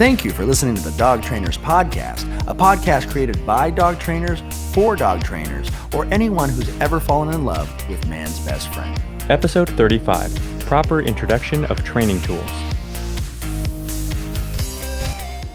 Thank you for listening to the Dog Trainers Podcast, a podcast created by dog trainers for dog trainers, or anyone who's ever fallen in love with man's best friend. Episode 35, Proper Introduction of Training Tools.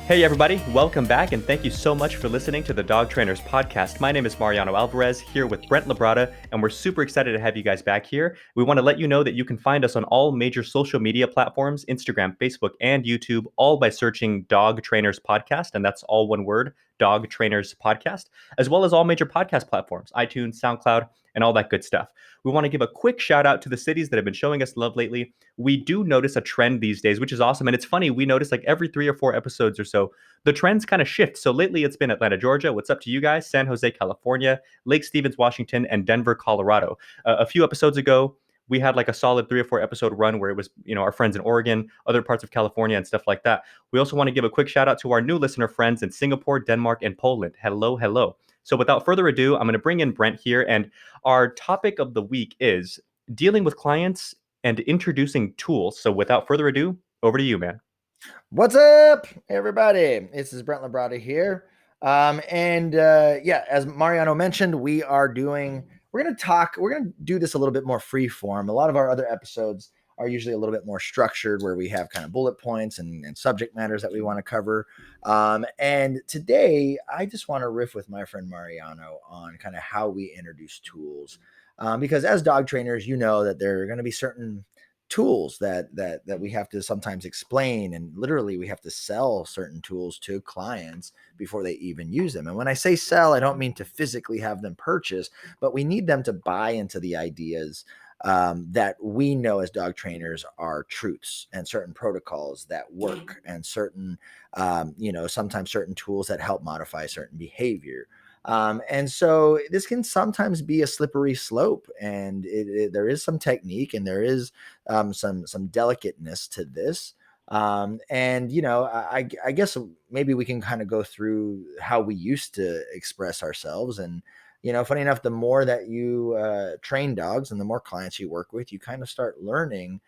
Hey everybody, welcome back and thank you so much for listening to the Dog Trainers Podcast. My name is Mariano Alvarez here with Brent Labrada, and we're super excited to have you guys back here. We want to let you know that you can find us on all major social media platforms, Instagram, Facebook, and YouTube, all by searching Dog Trainers Podcast, and that's all one word, Dog Trainers Podcast, as well as all major podcast platforms, iTunes, SoundCloud, and all that good stuff. We want to give a quick shout out to the cities that have been showing us love lately. We do notice a trend these days, which is awesome. And it's funny, we notice like every 3 or 4 episodes or so, the trends kind of shift. So lately it's been Atlanta, Georgia. What's up to you guys? San Jose, California, Lake Stevens, Washington, and Denver, Colorado. A few episodes ago, we had like a solid 3 or 4 episode run where it was, our friends in Oregon, other parts of California and stuff like that. We also want to give a quick shout out to our new listener friends in Singapore, Denmark, and Poland. Hello, hello. So without further ado, I'm going to bring in Brent here. And our topic of the week is dealing with clients and introducing tools. So without further ado, over to you, man. What's up, everybody? This is Brent Labrada here. As Mariano mentioned, we're going to do this a little bit more free form. A lot of our other episodes are usually a little bit more structured, where we have kind of bullet points and subject matters that we want to cover. And today I just want to riff with my friend Mariano on kind of how we introduce tools. Because as dog trainers, you know that there are going to be certain tools that we have to sometimes explain, and literally we have to sell certain tools to clients before they even use them. And when I say sell, I don't mean to physically have them purchase, but we need them to buy into the ideas that we know as dog trainers are truths and certain protocols that work, and certain, sometimes certain tools that help modify certain behavior. And so this can sometimes be a slippery slope, and there is some technique, and there is some delicateness to this. I guess maybe we can kind of go through how we used to express ourselves. And funny enough, the more that you train dogs and the more clients you work with, you kind of start learning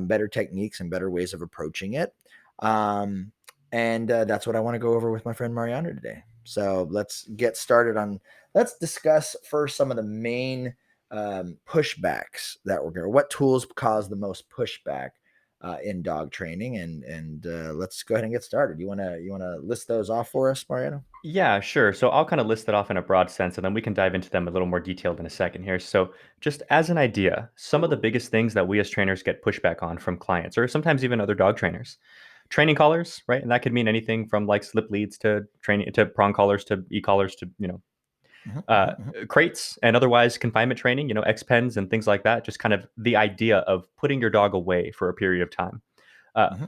better techniques and better ways of approaching it. That's what I want to go over with my friend Mariano today. So let's get started let's discuss first some of the main pushbacks that what tools cause the most pushback in dog training, and let's go ahead and get started. You want to list those off for us, Mariano? Yeah, sure. So I'll kind of list it off in a broad sense, and then we can dive into them a little more detailed in a second here. So just as an idea, some of the biggest things that we as trainers get pushback on from clients, or sometimes even other dog trainers, training collars, right? And that could mean anything from like slip leads to training to prong collars to e-collars to, crates and otherwise confinement training, X pens and things like that. Just kind of the idea of putting your dog away for a period of time.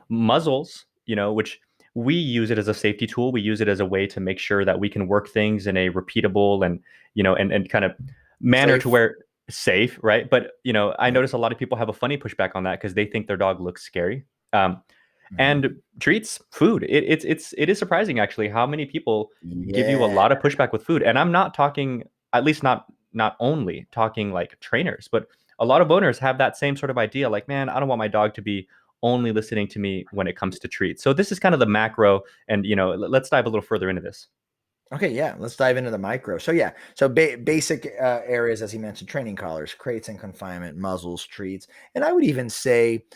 Muzzles, which we use it as a safety tool. We use it as a way to make sure that we can work things in a repeatable and, and kind of manner Safe. to where safe, right? But, I notice a lot of people have a funny pushback on that because they think their dog looks scary. And treats, food. It is surprising actually how many people give you a lot of pushback with food. And I'm not talking, at least not only talking like trainers, but a lot of owners have that same sort of idea. Like, man, I don't want my dog to be only listening to me when it comes to treats. So this is kind of the macro, and let's dive a little further into this. Okay, yeah, let's dive into the micro. So basic areas, as he mentioned: training collars, crates and confinement, muzzles, treats, and I would even say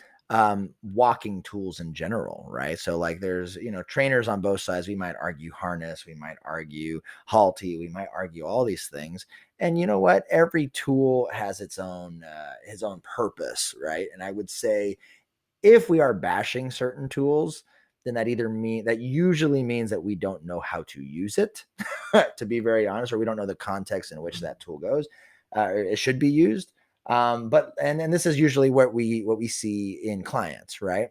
walking tools in general, right? So like there's, trainers on both sides. We might argue harness, we might argue Halty, we might argue all these things. And you know what? Every tool has its own his own purpose, right? And I would say if we are bashing certain tools, then that usually means that we don't know how to use it, to be very honest, or we don't know the context in which that tool goes, it should be used. But this is usually what we see in clients, right?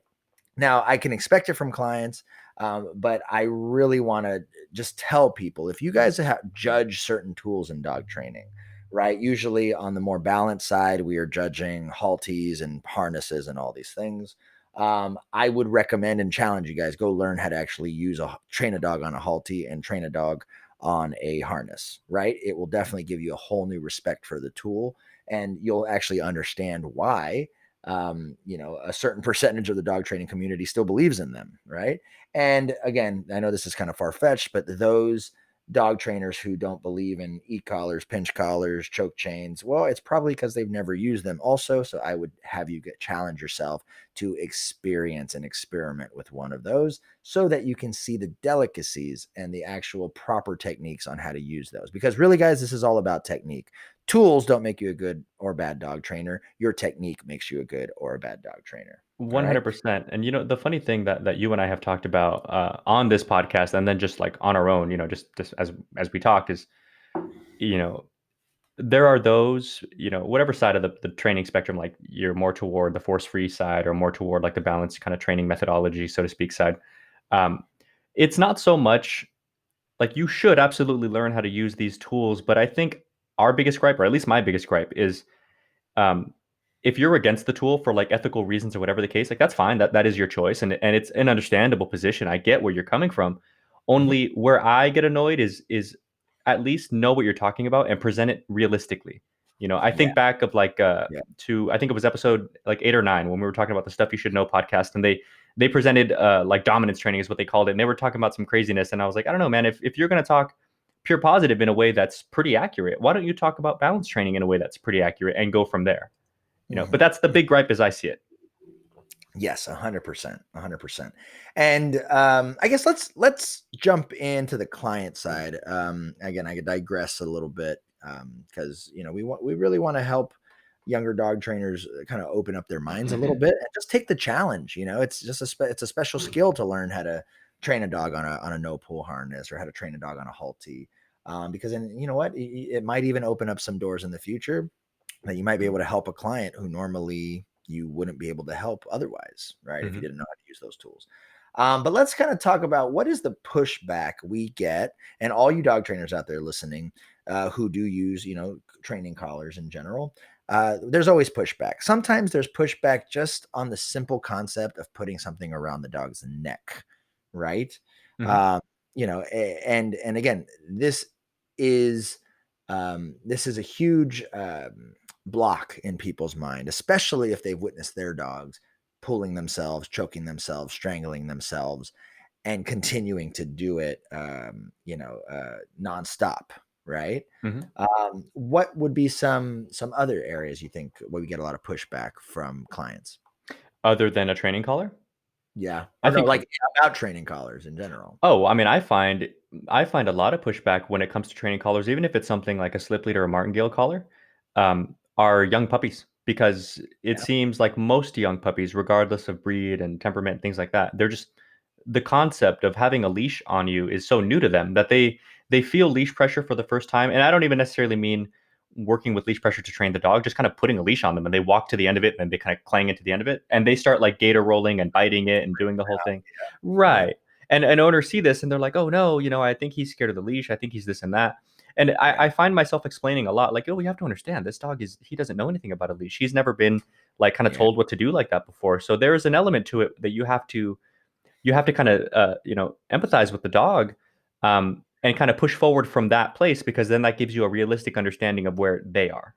Now I can expect it from clients, but I really want to just tell people, if you guys judge certain tools in dog training, right? Usually on the more balanced side, we are judging halties and harnesses and all these things. I would recommend and challenge you guys, go learn how to actually train a dog on a Halty and train a dog on a harness, right? It will definitely give you a whole new respect for the tool, and you'll actually understand why a certain percentage of the dog training community still believes in them, right? And again, I know this is kind of far-fetched, but those dog trainers who don't believe in e-collars, pinch collars, choke chains, well, it's probably because they've never used them also. So I would have you challenge yourself to experience and experiment with one of those so that you can see the delicacies and the actual proper techniques on how to use those. Because really, guys, this is all about technique. Tools don't make you a good or bad dog trainer. Your technique makes you a good or a bad dog trainer. All right. 100%. And the funny thing that you and I have talked about on this podcast, and then just like on our own, just as we talk, is you know there are those, whatever side of the training spectrum, like you're more toward the force free side or more toward like the balanced kind of training methodology, so to speak, side. Um, it's not so much like you should absolutely learn how to use these tools, but I think our biggest gripe, or at least my biggest gripe, is um, if you're against the tool for like ethical reasons or whatever the case, like that's fine. That is your choice, and it's an understandable position. I get where you're coming from. Mhm. Only where I get annoyed is at least know what you're talking about and present it realistically. I Yeah. think back of like Yeah. to I think it was episode like 8 or 9 when we were talking about the stuff you should know podcast, and they presented like dominance training is what they called it, and they were talking about some craziness, and I was like, I don't know, man, if you're gonna talk pure positive in a way that's pretty accurate, why don't you talk about balance training in a way that's pretty accurate and go from there? But Mhm. that's the big gripe as I see it. Yes, 100%, 100%. And I guess let's jump into the client side. Again, I could digress a little bit because we really want to help younger dog trainers kind of open up their minds a little bit and just take the challenge. It's just it's a special skill to learn how to train a dog on a no pull harness or how to train a dog on a Halty. Because then you know what, it might even open up some doors in the future that you might be able to help a client who normally you wouldn't be able to help otherwise, right? If you Hmm. didn't know how to use those tools. But let's kind of talk about what is the pushback we get, and all you dog trainers out there listening who do use, training collars in general. There's always pushback. Sometimes there's pushback just on the simple concept of putting something around the dog's neck, right? Hmm. Um, and again, is this is a huge block in people's mind, especially if they've witnessed their dogs pulling themselves, choking themselves, strangling themselves, and continuing to do it, nonstop, right? Hmm. What would be some other areas you think where we get a lot of pushback from clients? Other than a training collar, Yeah, I or no, think. like about training collars in general. Oh, I mean, I find a lot of pushback when it comes to training collars, even if it's something like a slip lead or a martingale collar, are young puppies, because it Yeah, seems like most young puppies, regardless of breed and temperament, things like that, they're just the concept of having a leash on you is so new to them that they feel leash pressure for the first time. And I don't even necessarily mean working with leash pressure to train the dog, just kind of putting a leash on them, and they walk to the end of it and then they kind of clang into the end of it and they start like gator rolling and biting it and doing the whole thing. yeah, Right. And owners see this and they're like, oh no, I think he's scared of the leash. I think he's this and that. And I, yeah, I find myself explaining a lot, like, oh, you have to understand this dog he doesn't know anything about a leash. He's never been like kind of yeah. told what to do like that before. So there is an element to it that you have to kind of empathize with the dog, and kind of push forward from that place, because then that gives you a realistic understanding of where they are.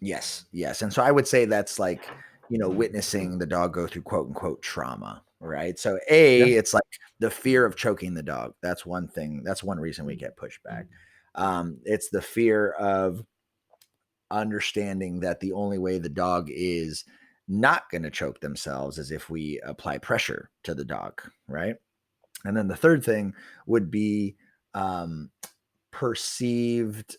Yes, yes. And so I would say that's like, witnessing the dog go through quote unquote trauma, right? So Yeah. it's like the fear of choking the dog. That's one thing. That's one reason we get pushback. It's the fear of understanding that the only way the dog is not going to choke themselves is if we apply pressure to the dog, right? And then the third thing would be um, perceived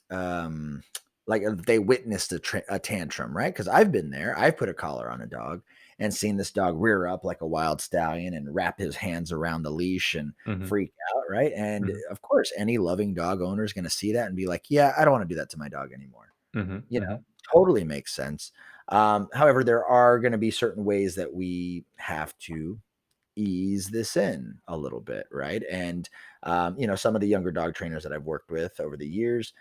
like if they witnessed a tantrum, right? Because I've been there. I've put a collar on a dog and seen this dog rear up like a wild stallion and wrap his hands around the leash and Hmm. freak out, right? And Hmm. of course, any loving dog owner is going to see that and be like, "Yeah, I don't want to do that to my dog anymore." Hmm. You Hmm. know, totally makes sense. However, there are going to be certain ways that we have to ease this in a little bit, right? And some of the younger dog trainers that I've worked with over the years,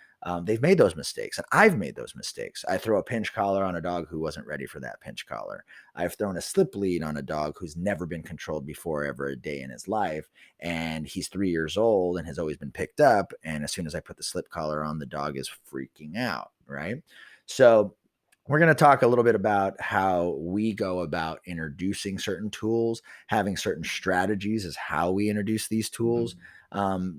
they've made those mistakes, and I've made those mistakes. I throw a pinch collar on a dog who wasn't ready for that pinch collar. I've thrown a slip lead on a dog who's never been controlled before ever a day in his life, and he's 3 years old and has always been picked up. And as soon as I put the slip collar on, the dog is freaking out, right? So We're going to talk a little bit about how we go about introducing certain tools, having certain strategies as how we introduce these tools,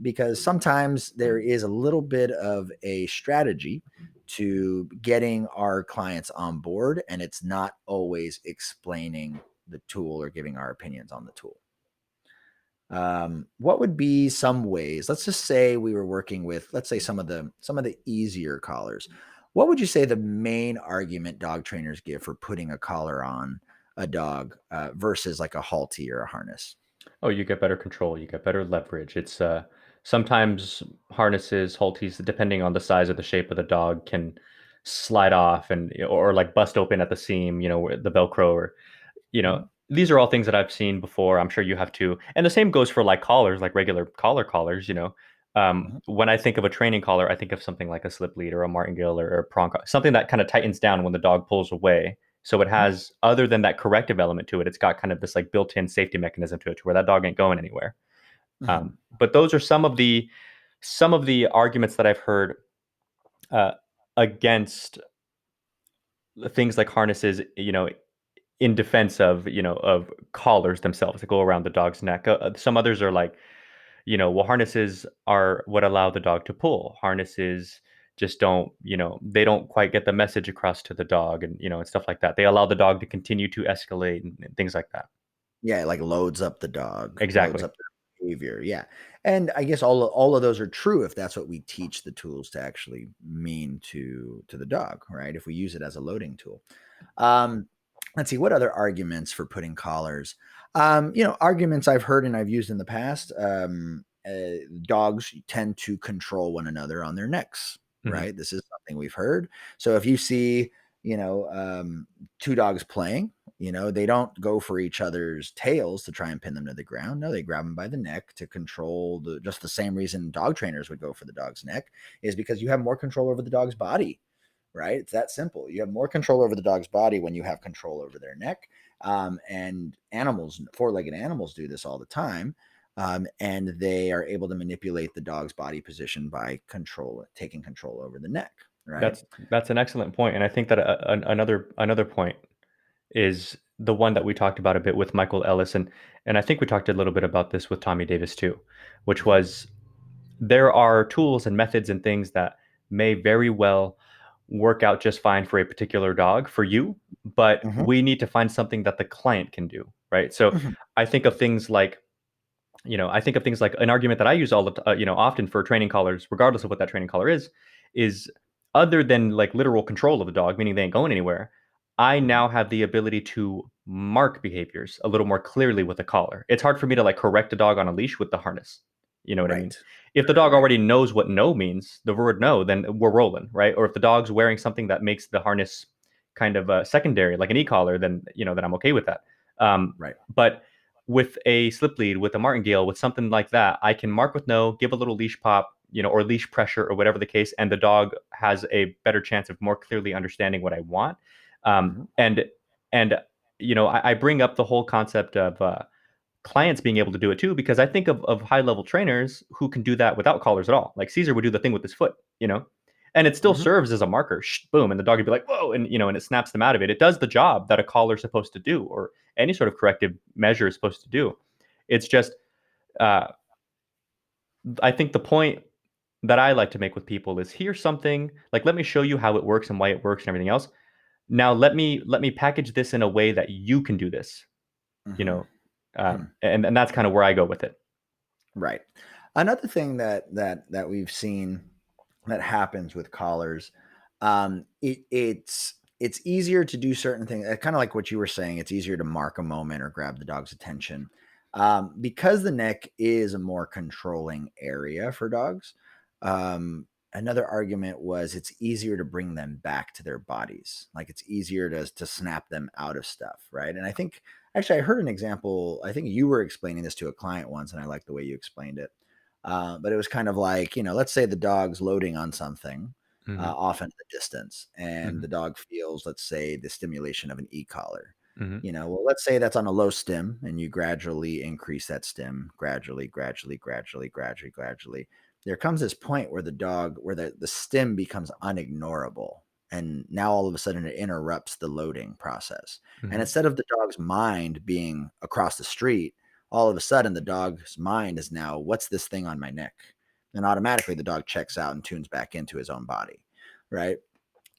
because sometimes there is a little bit of a strategy to getting our clients on board, and it's not always explaining the tool or giving our opinions on the tool. What would be some ways? Let's just say we were working with, let's say some of the easier collars. What would you say the main argument dog trainers give for putting a collar on a dog versus like a halty or a harness? Oh, you get better control, you get better leverage. It's sometimes harnesses, halties, depending on the size or the shape of the dog, can slide off and or like bust open at the seam, where the Velcro or Hmm. these are all things that I've seen before. I'm sure you have too. And the same goes for like collars, like regular collar collars. Hmm. When I think of a training collar, I think of something like a slip lead or a martingale or a prong, something that kind of tightens down when the dog pulls away. So it Hmm. has, other than that corrective element to it, it's got kind of this like built-in safety mechanism to it, to where that dog ain't going anywhere. Hmm. But those are some of the arguments that I've heard uh, against things like harnesses. In defense of collars themselves that go around the dog's neck. Some others are like, well, harnesses are what allow the dog to pull. Harnesses just don't, they don't quite get the message across to the dog, and stuff like that. They allow the dog to continue to escalate and things like that. Yeah, it like loads up the dog, loads Exactly. up their behavior. Yeah, and I guess all of those are true if that's what we teach the tools to actually mean to the dog, right? If we use it as a loading tool. Um, let's see, what other arguments for putting collars? Arguments I've heard and I've used in the past. Dogs tend to control one another on their necks, Hmm. right? This is something we've heard. So if you see, you know, two dogs playing, they don't go for each other's tails to try and pin them to the ground. No, they grab them by the neck to control just the same reason dog trainers would go for the dog's neck is because you have more control over the dog's body, right? It's that simple. You have more control over the dog's body when you have control over their neck. And animals, four-legged animals, do this all the time. And they are able to manipulate the dog's body position by taking control over the neck, right? That's an excellent point, and I think that another point is the one that we talked about a bit with Michael Ellis, and I think we talked a little bit about this with Tommy Davis too, which Hmm. was, there are tools and methods and things that may very well work out just fine for a particular dog for you, but Hmm. we need to find something that the client can do, right? So Hmm. I think of things like, an argument that I use often for training collars, regardless of what that training collar is other than like literal control of the dog, meaning they ain't going anywhere. I Hmm. now have the ability to mark behaviors a little more clearly with a collar. It's hard for me to like correct a dog on a leash with the harness. You know what I mean? Right. If the Right. dog Right. already knows what no means, the word no, then we're rolling, right? Or if the dog's wearing something that makes the harness kind of secondary, like an e-collar, then I'm okay with that. Right. But with a slip lead, with a martingale, with something like that, I can mark with no, give a little leash pop, or leash pressure or whatever the case, and the dog has a better chance of more clearly understanding what I want. Um, Hmm. and and I bring up the whole concept of clients being able to do it too, because I think of high level trainers who can do that without collars at all. Like Caesar would do the thing with his foot, and it still Hmm. serves as a marker. Boom, and the dog would be like, "Whoa!" and it snaps them out of it. It does the job that a collar is supposed to do, or any sort of corrective measure is supposed to do. It's just, uh, I think the point that I like to make with people is, here's something like, let me show you how it works and why it works and everything else. Now let me package this in a way that you can do this. You Hmm. know, and that's kind of where I go with it. Right. Another thing that we've seen that happens with collars, it's easier to do certain things. Kind of like what you were saying, it's easier to mark a moment or grab the dog's attention because the neck is a more controlling area for dogs. Another argument was it's easier to bring them back to their bodies. Like it's easier to snap them out of stuff, right? And I think actually I heard an example. I think you were explaining this to a client once, and I like the way you explained it. But it was kind of like, let's say the dog's loading on something Hmm. off in the distance, and Hmm. the dog feels, let's say, the stimulation of an e-collar. Hmm. Well, let's say that's on a low stim, and you gradually increase that stim, gradually, gradually, gradually, gradually, gradually. There comes this point where the stim becomes unignorable, and now all of a sudden it interrupts the loading process. And Mhm. instead of the dog's mind being across the street, all of a sudden the dog's mind is now, what's this thing on my neck? And automatically the dog checks out and tunes back into his own body, right?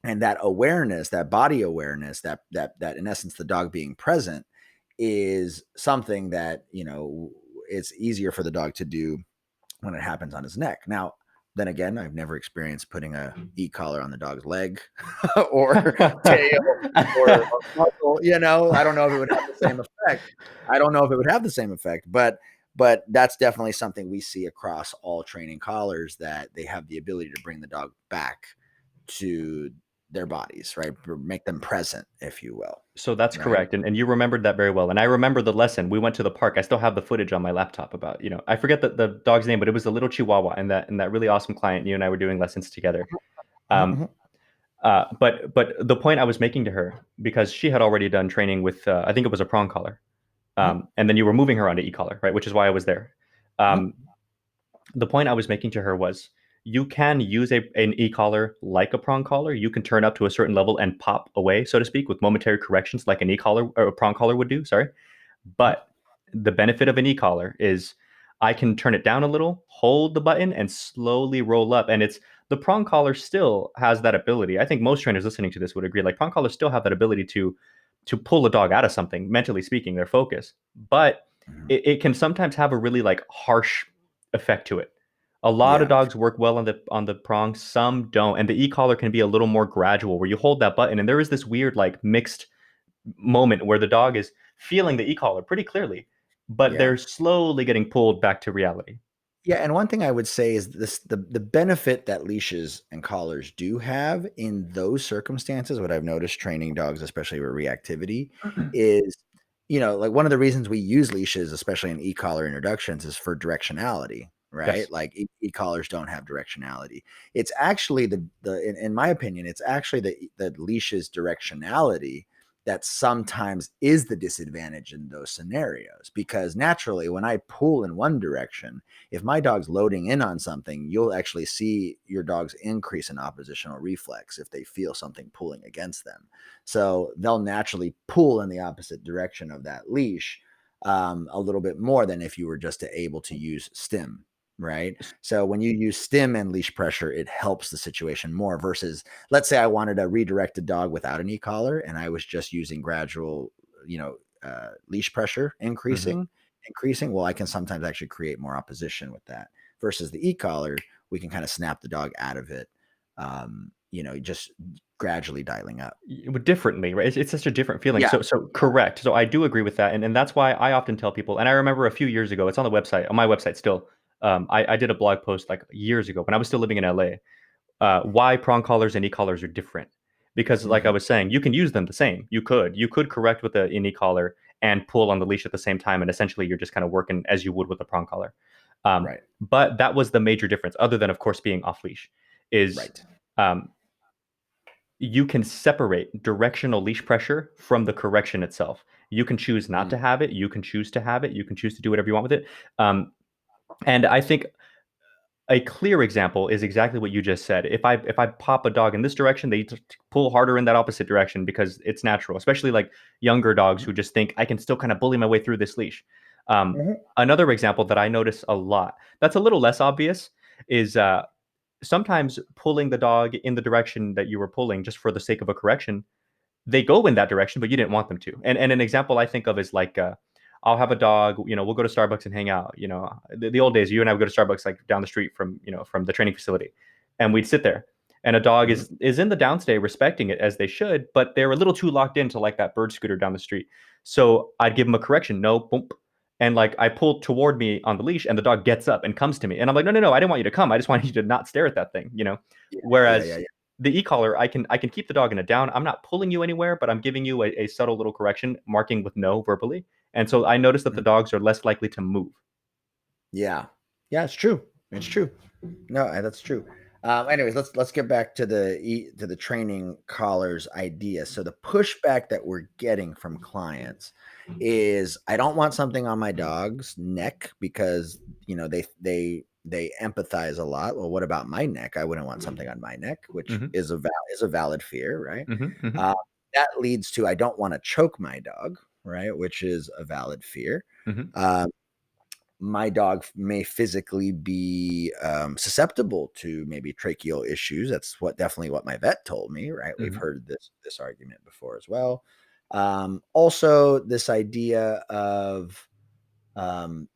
And that awareness, that body awareness, that in essence the dog being present is something that, it's easier for the dog to do when it happens on his neck. Now, then again, I've never experienced putting a e-collar on the dog's leg or tail or muscle. I don't know if it would have the same effect. I don't know if it would have the same effect, but that's definitely something we see across all training collars, that they have the ability to bring the dog back to their bodies, right? Make them present, if you will, So that's right? correct, and you remembered that very well, and I remember the lesson. We went to the park. I still have the footage on my laptop about, I forget the dog's name, but it was a little Chihuahua, and that really awesome client. You and I were doing lessons together. Mhm, Um, mhm, but the point I was making to her, because she had already done training with, I think it was a prong collar, mhm, and then you were moving her onto e-collar, right? Which is why I was there. mhm, Um, the point I was making to her was, you can use an e-collar like a prong collar. You can turn up to a certain level and pop away, so to speak, with momentary corrections like an e-collar or a prong collar would do. Sorry. mhm. But the benefit of an e-collar is I can turn it down a little, hold the button, and slowly roll up. And it's the prong collar still has that ability. I think most trainers listening to this would agree. Like, prong collars still have that ability to pull a dog out of something, mentally speaking, their focus. But Mhm. it can sometimes have a really like harsh effect to it. A lot of Yeah. dogs work well on the prong, some don't. And the e-collar can be a little more gradual where you hold that button and there is this weird like mixed moment where the dog is feeling the e-collar pretty clearly, but Yeah. they're slowly getting pulled back to reality. Yeah, and one thing I would say is this: the benefit that leashes and collars do have in those circumstances, what I've noticed training dogs, especially with reactivity, is, like one of the reasons we use leashes, especially in e-collar introductions, is for directionality, right? Yes. Like e-collars don't have directionality. It's actually in my opinion, it's actually the leashes directionality that sometimes is the disadvantage in those scenarios, because naturally when I pull in one direction, if my dog's loading in on something, you'll actually see your dog's increase in oppositional reflex if they feel something pulling against them. So they'll naturally pull in the opposite direction of that leash, a little bit more than if you were just able to use stim. Right. So when you use stim and leash pressure, it helps the situation more versus, let's say I wanted to redirect a dog without an e-collar and I was just using gradual, leash pressure Hmm. increasing, well, I can sometimes actually create more opposition with that. Versus the e-collar, we can kind of snap the dog out of it, just gradually dialing up. Differently, right? It's such a different feeling. Yeah. So Yeah. correct. So I do agree with that, and that's why I often tell people. And I remember a few years ago, it's on the website, on my website still. I did a blog post like years ago when I was still living in LA. Why prong collars and e-collars are different. Because like I Hmm. was saying, you can use them the same. You could correct with an e-collar and pull on the leash at the same time, and essentially you're just kind of working as you would with a prong collar. Right. But that was the major difference, other than of course being off leash, is Right. um, you can separate directional leash pressure from the correction itself. You can choose not to Mm. have it. You can choose to have it. You can choose to do whatever you want with it. Um, and I think a clear example is exactly what you just said. If I pop a dog in this direction, they pull harder in that opposite direction because it's natural. Especially like younger dogs who just think I can still kind of bully my way through this leash. Um, Mhm. Another example that I notice a lot that's a little less obvious is sometimes pulling the dog in the direction that you were pulling just for the sake of a correction, they go in that direction, but you didn't want them to. And an example I think of is like, I'll have a dog, we'll go to Starbucks and hang out. The old days, you and I would go to Starbucks like down the street from the training facility, and we'd sit there. And a dog Mhm. is in the downstay respecting it as they should, but they're a little too locked into like that bird scooter down the street. So I'd give them a correction, no, boom. And like I pull toward me on the leash, and the dog gets up and comes to me, and I'm like, no, no, no, I didn't want you to come. I just wanted you to not stare at that thing. Yeah. Yeah. Yeah. Whereas Yeah. the e-collar, I can keep the dog in a down. I'm not pulling you anywhere, but I'm giving you a subtle little correction, marking with no verbally. And so I noticed that the Mhm. dogs are less likely to move. Yeah. Yeah. It's true. It's true. No, that's true. Anyways, let's get back to the training collars idea. So the pushback that we're getting from clients is, I don't want something on my dog's neck because they empathize a lot. Well, what about my neck? I wouldn't want something on my neck, which Mhm. is a valid fear, right? Mhm. Mhm. Uh, that leads to I don't want to choke my dog, right? Which is a valid fear. Mhm. Um, my dog may physically be susceptible to maybe tracheal issues. That's definitely what my vet told me. Right, we've Mhm. heard this argument before as well. Also, this idea of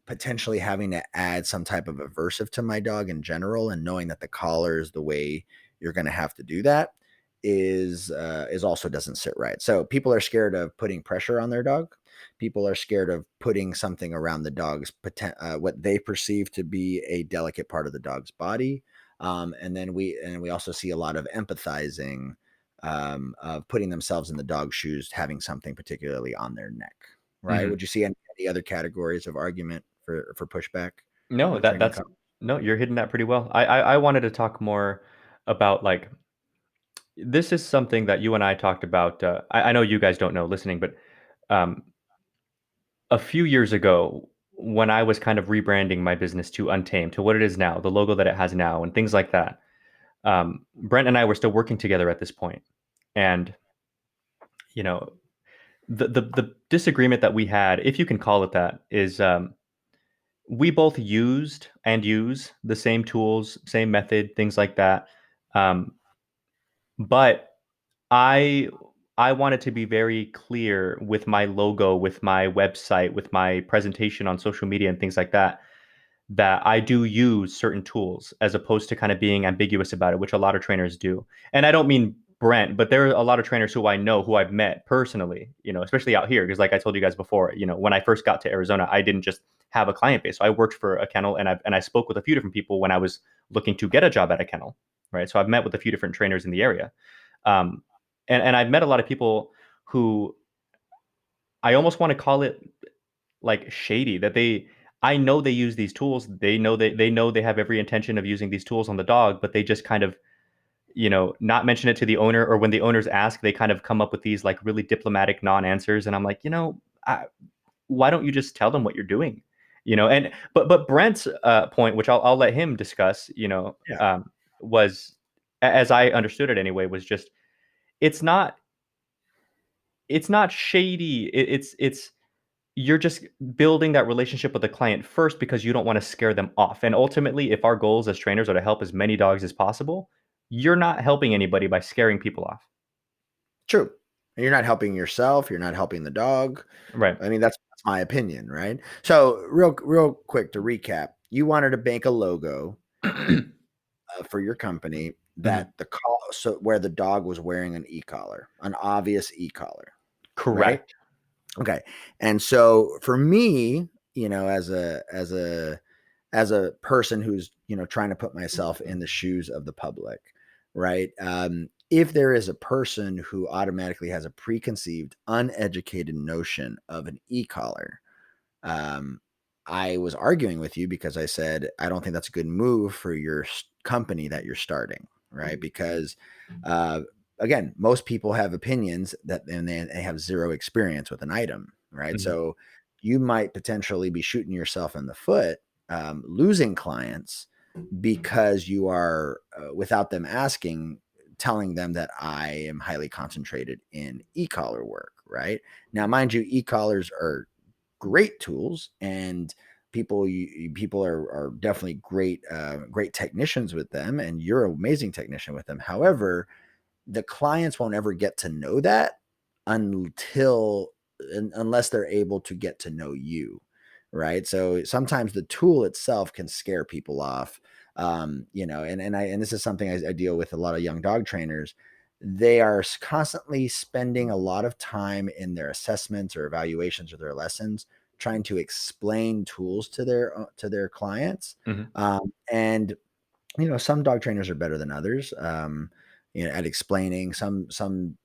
potentially having to add some type of aversive to my dog in general, and knowing that the collar is the way you're going to have to do that is also doesn't sit right. So people are scared of putting pressure on their dog. People are scared of putting something around the dog's what they perceive to be a delicate part of the dog's body. And we also see a lot of empathizing of putting themselves in the dog's shoes, having something particularly on their neck. Right? Mhm. Would you see any other categories of argument for pushback No, for training? no, you're hitting that pretty well. I wanted to talk more about, like, this is something that you and I talked about. I know you guys don't know listening, but um, a few years ago, when I was kind of rebranding my business to Untamed, to what it is now, the logo that it has now, and things like that, Brent and I were still working together at this point, and you know, the disagreement that we had, if you can call it that, is we both used and use the same tools, same method, things like that. Um, but I I wanted to be very clear with my logo, with my website, with my presentation on social media and things like that, that I do use certain tools as opposed to kind of being ambiguous about it, which a lot of trainers do. And I don't mean Brent, but there are a lot of trainers who I know, who I've met personally, especially out here. Because like I told you guys before, when I first got to Arizona, I didn't just have a client base. So I worked for a kennel, and I spoke with a few different people when I was looking to get a job at a kennel, right? So I've met with a few different trainers in the area. Um, and I've met a lot of people who I almost want to call it like shady, that I know they use these tools. They know they have every intention of using these tools on the dog, but they just kind of, not mention it to the owner, or when the owners ask, they kind of come up with these like really diplomatic non-answers. And I'm like, why don't you just tell them what you're doing? And but Brent's point, which I'll let him discuss, Yeah, was, as I understood it anyway, was just, it's not it's not shady. It's you're just building that relationship with the client first because you don't want to scare them off. And ultimately, if our goals as trainers are to help as many dogs as possible, you're not helping anybody by scaring people off. true. And you're not helping yourself. You're not helping the dog. Right. I mean, that's my opinion, right? So, real quick to recap, you wanted to make a logo for your company Mhm. that so where the dog was wearing an e-collar, an obvious e-collar, right? Correct. Okay. And so for me, as a person who's, trying to put myself in the shoes of the public, right? If there is a person who automatically has a preconceived, uneducated notion of an e-collar, um, I was arguing with you because I said I don't think that's a good move for your company that you're starting, right? Because uh, again, most people have opinions and they have zero experience with an item, right? Mhm. So you might potentially be shooting yourself in the foot, losing clients because you are without them asking, telling them that I am highly concentrated in e-collar work, right? Now, mind you, e-collars are great tools, and people are definitely great technicians with them, and you're an amazing technician with them. However, the clients won't ever get to know that until unless they're able to get to know you, right? So sometimes the tool itself can scare people off. And this is something I deal with a lot of young dog trainers. They are constantly spending a lot of time in their assessments or evaluations or their lessons trying to explain tools to their clients. Mhm. And some dog trainers are better than others, at explaining. Some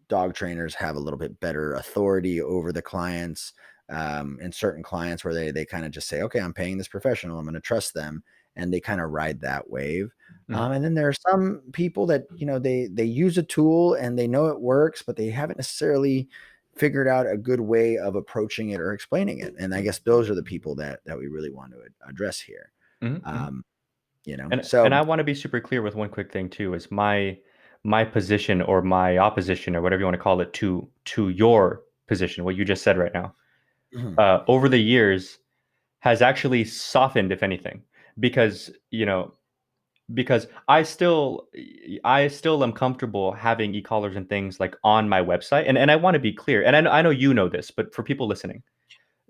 dog trainers have a little bit better authority over the clients, and certain clients where they kind of just say, okay, I'm paying this professional, I'm going to trust them, and they kind of ride that wave. Mhm. And then there are some people that they use a tool and they know it works, but they haven't necessarily figured out a good way of approaching it or explaining it. And I guess those are the people that we really want to address here. Mhm. Mhm. you know? And So, I want to be super clear with one quick thing too, is my position or my opposition or whatever you want to call it to your position, what you just said right now, mhm, over the years has actually softened, if anything, because because I still am comfortable having e-collars and things like on my website, and I want to be clear, and I know you know this, but for people listening,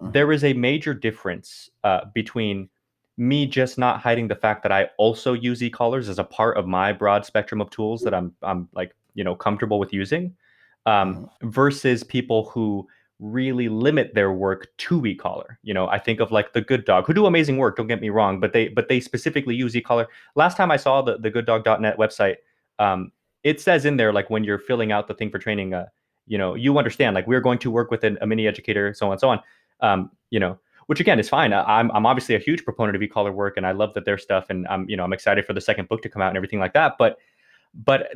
mhm, there is a major difference between me just not hiding the fact that I also use e-collars as a part of my broad spectrum of tools that I'm like comfortable with using, mhm. versus people who really limit their work to e-collar. I think of like the Good Dog, who do amazing work. Don't get me wrong, but they specifically use e-collar. Last time I saw the gooddog.net website, um, it says in there like when you're filling out the thing for training, you understand like we're going to work with a mini educator, so on and so on, which again is fine. I'm obviously a huge proponent of e-collar work, and I love that their stuff, and I'm excited for the second book to come out and everything like that. But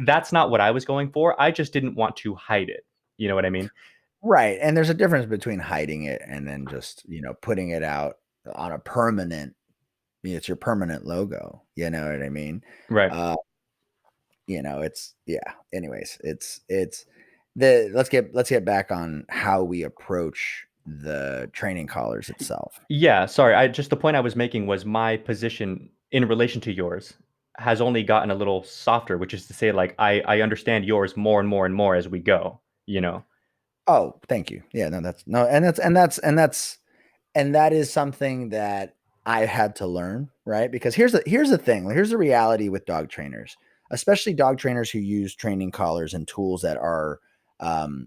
that's not what I was going for. I just didn't want to hide it. You know what I mean? Right, and there's a difference between hiding it and then just, putting it out on a permanent it's your permanent logo, you know what I mean? Right. Uh, it's yeah, anyways, it's the let's get back on how we approach the training collars itself. Yeah. Sorry. I just the point I was making was my position in relation to yours has only gotten a little softer, which is to say, like I understand yours more and more and more as we go. You know. Oh, thank you. Yeah, no, that's no, and that is something that I had to learn, right? Because here's the thing, here's the reality with dog trainers, especially dog trainers who use training collars and tools that are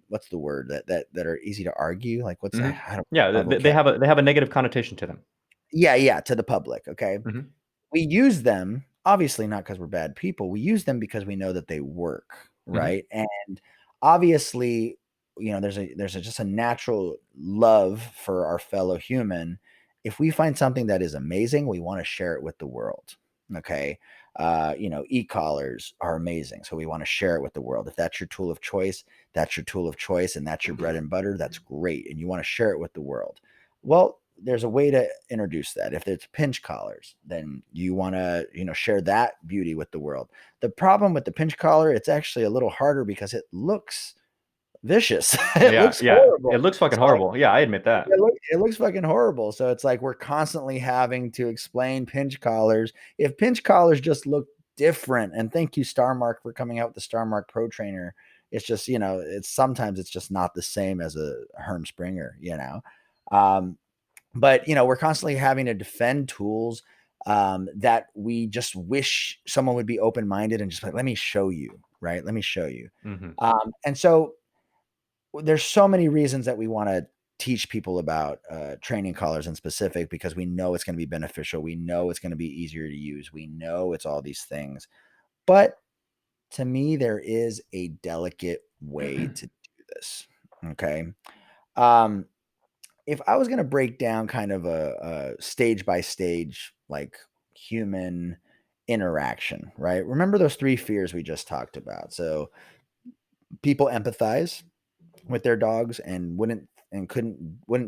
what's the word that are easy to argue? Like what's Hmm. I don't Yeah. my They vocab. have a negative connotation to them. Yeah, yeah, to the public, okay? Hmm. We use them, obviously not because 'cause we're bad people, we use them because we know that they work, Hmm. right? And obviously, there's just a natural love for our fellow human. If we find something that is amazing, we wanna share it with the world, okay? E-collars are amazing, so we wanna share it with the world. If that's your tool of choice, that's your tool of choice, and that's your bread and butter, that's great, and you wanna share it with the world. Well, there's a way to introduce that. If it's pinch collars, then you want to, share that beauty with the world. The problem with the pinch collar, it's actually a little harder because it looks vicious. It Yeah. looks Yeah. It horrible. looks fucking So horrible. Yeah, I admit that. it looks fucking horrible. So it's like we're constantly having to explain pinch collars. If pinch collars just look different, and thank you Star Mark for coming out with the Star Mark Pro Trainer. It's just, it's sometimes it's just not the same as a Herm Springer. Um, but we're constantly having to defend tools that we just wish someone would be open-minded and just like, let me show you, right? Let me show you. Hmm. And so there's so many reasons that we want to teach people about training collars in specific because we know it's going to be beneficial. We know it's going to be easier to use. We know it's all these things. But to me, there is a delicate way to do this. Okay. Um, if I was gonna break down kind of a stage by stage, like human interaction, right? Remember those 3 fears we just talked about. So people empathize with their dogs and wouldn't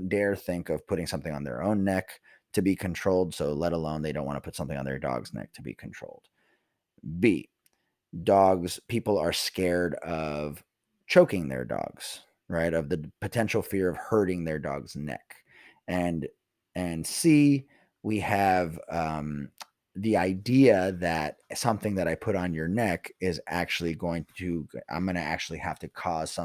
dare think of putting something on their own neck to be controlled. So let alone they don't want to put something on their dog's neck to be controlled. B, people are scared of choking their dogs, right? Of the potential fear of hurting their dog's neck. And C, we have the idea that something that I put on your neck is actually I'm going to actually have to cause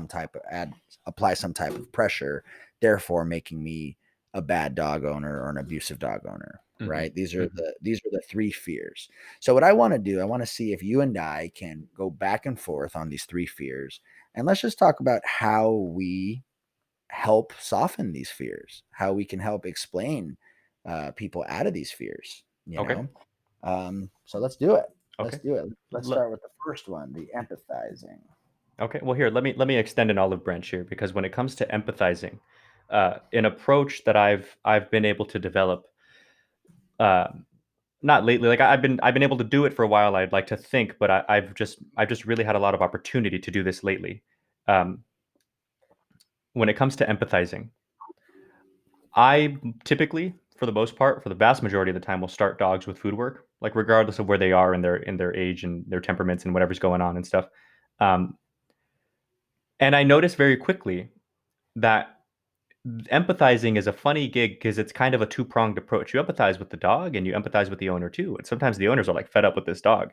apply some type of pressure, therefore making me a bad dog owner or an abusive dog owner, Hmm. right? These are Hmm. the 3 fears. So what I want to do, I want to see if you and I can go back and forth on these 3 fears, and let's just talk about how we help soften these fears, how we can help explain people out of these fears. Okay. So let's do it. Let's Okay. do it. Let's L- start with the first one, the empathizing. Okay, well here, let me extend an olive branch here, because when it comes to empathizing, an approach that I've been able to develop, uh, not lately, like I've been able to do it for a while. I'd like to think, but I've just really had a lot of opportunity to do this lately. Um, when it comes to empathizing, I typically for the most part, for the vast majority of the time, will start dogs with food work, like regardless of where they are in their age and their temperaments and whatever's going on and stuff. Um, and I noticed very quickly that empathizing is a funny gig because it's kind of a two-pronged approach. You empathize with the dog and you empathize with the owner too. And sometimes the owners are like fed up with this dog.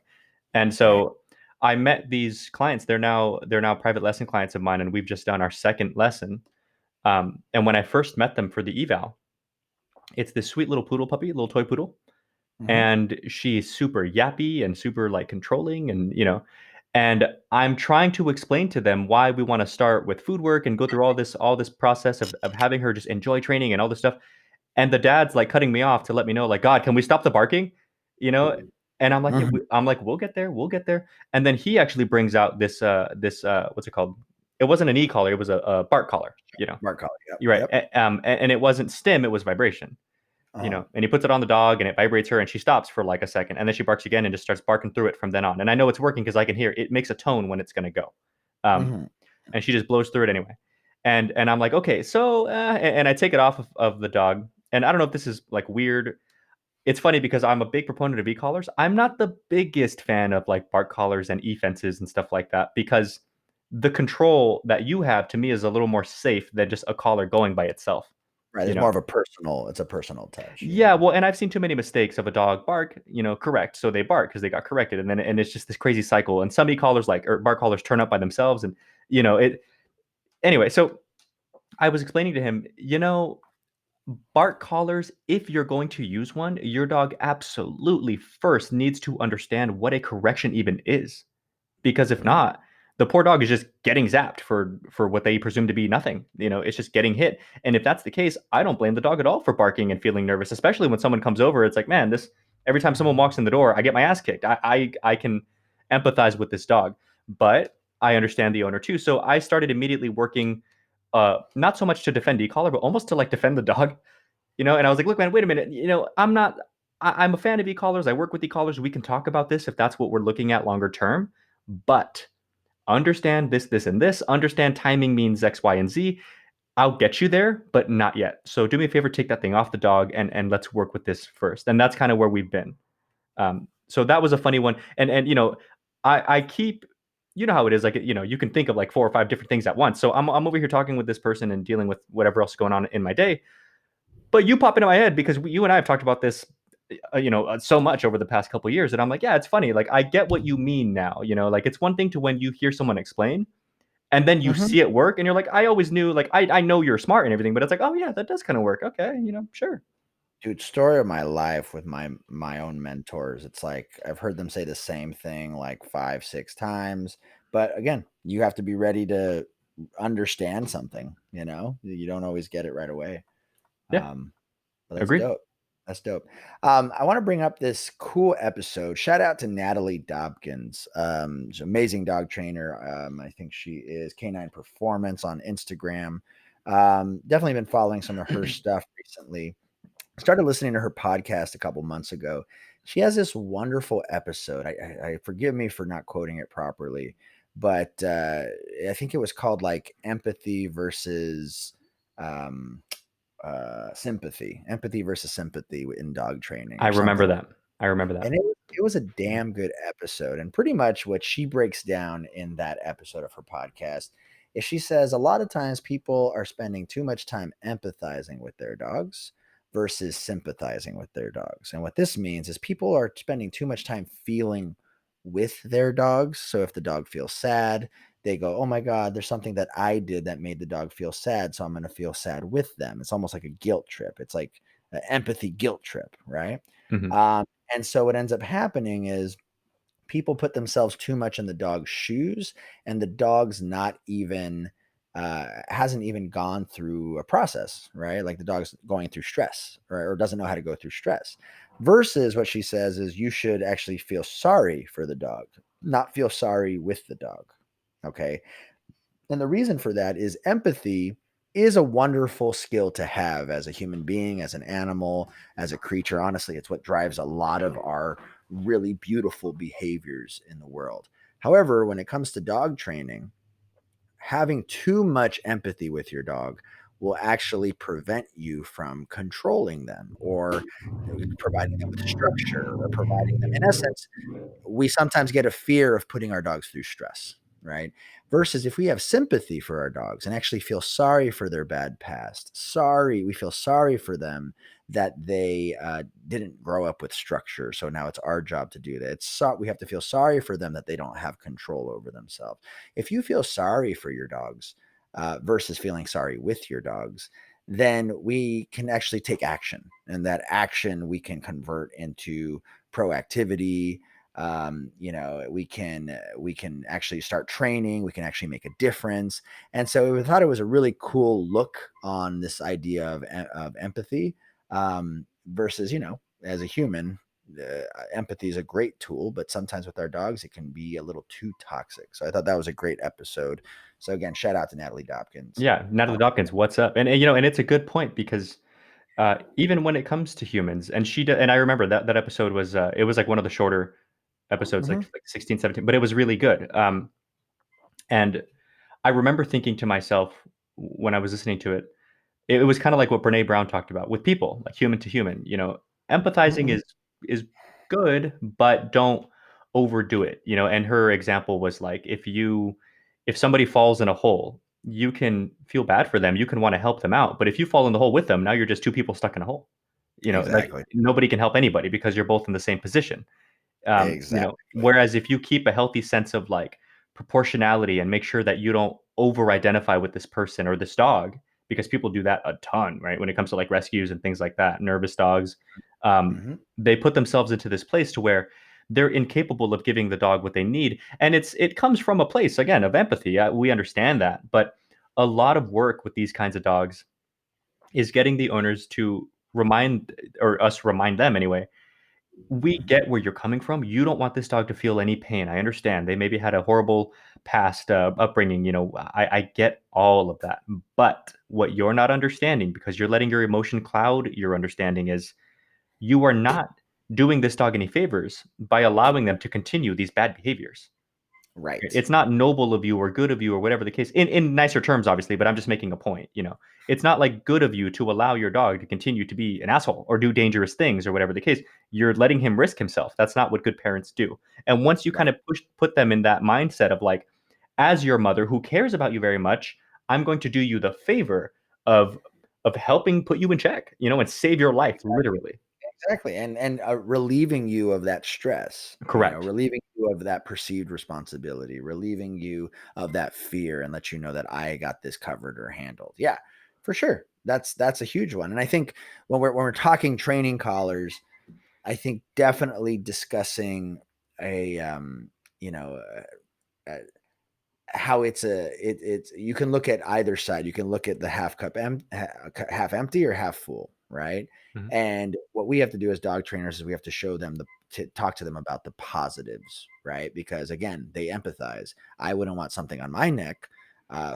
And Right. so I met these clients. They're now private lesson clients of mine, and we've just done our second lesson. And when I first met them for the eval, it's this sweet little poodle puppy, little toy poodle, Hmm. and she's super yappy and super like controlling, and I'm trying to explain to them why we want to start with food work and go through all this process of having her just enjoy training and all this stuff. And the dad's like cutting me off to let me know, like, God, can we stop the barking? You know? And I'm like, yeah, Hmm. I'm like, we'll get there. And then he actually brings out this what's it called? It wasn't an e-collar, it was a bark collar, Mark Colley. Yep. You're right. Yep. And it wasn't stim, it was vibration, Uh-huh. and he puts it on the dog and it vibrates her and she stops for like a second and then she barks again and just starts barking through it from then on. And I know it's working because I can hear it makes a tone when it's going to go. Um, Hmm. and she just blows through it anyway. And I'm like, okay, so, and I take it off of the dog. And I don't know if this is like weird. It's funny because I'm a big proponent of e-collars. I'm not the biggest fan of like bark collars and e-fences and stuff like that because the control that you have to me is a little more safe than just a collar going by itself, Right. you There's more know? of a personal. It's a personal touch. Yeah, Yeah. well, and I've seen too many mistakes of a dog bark, correct. So they bark because they got corrected, and it's just this crazy cycle. And some e-collars like or bark collars turn up by themselves, and it. Anyway, so I was explaining to him, bark collars. If you're going to use one, your dog absolutely first needs to understand what a correction even is. Because if Hmm. not, the poor dog is just getting zapped for what they presume to be nothing. It's just getting hit. And if that's the case, I don't blame the dog at all for barking and feeling nervous, especially when someone comes over. It's like, man, this every time someone walks in the door, I get my ass kicked. I can empathize with this dog, but I understand the owner too. So I started immediately working, not so much to defend e-collar, but almost to like defend the dog. And I was like, look, man, wait a minute. I'm not. I'm a fan of e-collars. I work with e-collars. We can talk about this if that's what we're looking at longer term, but understand this, this, and this. Understand timing means X, Y, and Z. I'll get you there, but not yet. So do me a favor, take that thing off the dog, and let's work with this first. And that's kind of where we've been. So that was a funny one. And I keep, how it is. Like you can think of like four or five different things at once. So I'm over here talking with this person and dealing with whatever else is going on in my day. But you pop into my head because you and I have talked about this so much over the past couple of years, and I'm like, yeah, it's funny. Like I get what you mean now. Like it's one thing to when you hear someone explain and then you Hmm. see it work and you're like, I always knew, like I know you're smart and everything, but it's like, oh yeah, that does kind of work. Okay, sure. Dude, story of my life with my own mentors. It's like I've heard them say the same thing like 5, 6 times. But again, you have to be ready to understand something. You don't always get it right away. Yeah, Um, but that's agreed. dope. That's dope. I want to bring up this cool episode. Shout out to Natalie Dobkins. She's an amazing dog trainer. I think she is Canine Performance on Instagram. Definitely been following some of her stuff recently. Started listening to her podcast a couple months ago. She has this wonderful episode. I forgive me for not quoting it properly, but I think it was called like empathy versus um, empathy versus sympathy in dog training I or remember something. that. I remember that. And it was a damn good episode. And pretty much what she breaks down in that episode of her podcast is she says a lot of times people are spending too much time empathizing with their dogs versus sympathizing with their dogs. And what this means is people are spending too much time feeling with their dogs. So if the dog feels sad, they go, "Oh my God, there's something that I did that made the dog feel sad. So I'm going to feel sad with them." It's almost like a guilt trip. It's like an empathy guilt trip, right? Hmm. Um, and so what ends up happening is people put themselves too much in the dog's shoes, and the dog's not even hasn't even gone through a process, right? Like the dog's going through stress, right? Or doesn't know how to go through stress. Versus what she says is you should actually feel sorry for the dog, not feel sorry with the dog. Okay. And the reason for that is empathy is a wonderful skill to have as a human being, as an animal, as a creature. Honestly, it's what drives a lot of our really beautiful behaviors in the world. However, when it comes to dog training, having too much empathy with your dog will actually prevent you from controlling them or providing them with structure or providing them, in essence, we sometimes get a fear of putting our dogs through stress, right? Versus if we have sympathy for our dogs and actually feel sorry for their bad past, we feel sorry for them that they didn't grow up with structure. So now it's our job to do that. We have to feel sorry for them that they don't have control over themselves. If you feel sorry for your dogs versus feeling sorry with your dogs, then we can actually take action, and that action we can convert into proactivity. We can actually start training, we can actually make a difference. And so we thought it was a really cool look on this idea of empathy, versus, as a human, empathy is a great tool, but sometimes with our dogs it can be a little too toxic. So I thought that was a great episode. So again, shout out to Natalie Dopkins. Yeah, Natalie Dawkins, what's up? And it's a good point because even when it comes to humans, and and I remember that episode was it was like one of the shorter episodes, Hmm. like 16, 17, but it was really good. And I remember thinking to myself when I was listening to it, it was kind of like what Brene Brown talked about with people, like human to human. Empathizing Hmm. is good, but don't overdo it. And her example was like if somebody falls in a hole, you can feel bad for them, you can want to help them out, but if you fall in the hole with them, now you're just two people stuck in a hole. Like Exactly. nobody can help anybody because you're both in the same position. Exactly. Whereas if you keep a healthy sense of like proportionality and make sure that you don't over identify with this person or this dog, because people do that a ton, right? When it comes to like rescues and things like that, nervous dogs, Hmm. they put themselves into this place to where they're incapable of giving the dog what they need, and it comes from a place again of empathy. We understand that, but a lot of work with these kinds of dogs is getting the owners to remind or us remind them anyway, we Hmm. get where you're coming from. You don't want this dog to feel any pain. I understand. They maybe had a horrible past upbringing. I get all of that. But what you're not understanding, because you're letting your emotion cloud your understanding, is you are not doing this dog any favors by allowing them to continue these bad behaviors. Right. It's not noble of you or good of you or whatever the case, in nicer terms, obviously, but I'm just making a point. It's not like good of you to allow your dog to continue to be an asshole or do dangerous things or whatever the case. You're letting him risk himself. That's not what good parents do. And once you kind Right. of put them in that mindset of like, as your mother who cares about you very much, I'm going to do you the favor of helping put you in check, and save your life, literally. Exactly, and relieving you of that stress, Correct. relieving you of that perceived responsibility, relieving you of that fear, and let you know that I got this covered or handled. Yeah, for sure. That's a huge one, and I think when we're talking training collars, I think definitely discussing a you know uh, how it's you can look at either side. You can look at the half empty or half full, right? Mhm. And what we have to do as dog trainers is we have to show them to talk to them about the positives, right? Because again, they empathize. I wouldn't want something on my neck,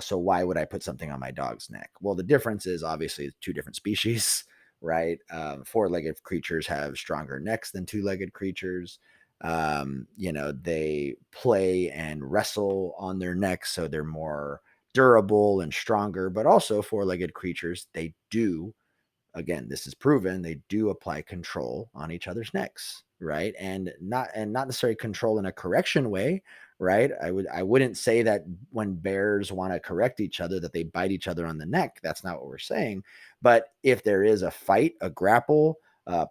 so why would I put something on my dog's neck? Well, the difference is obviously two different species, right? Four-legged creatures have stronger necks than two-legged creatures. They play and wrestle on their necks, so they're more durable and stronger. But also, four-legged creatures, they do, again, this is proven, they do apply control on each other's necks, right? And not necessarily control in a correction way, right? I wouldn't say that when bears want to correct each other that they bite each other on the neck. That's not what we're saying. But if there is a fight, a grapple,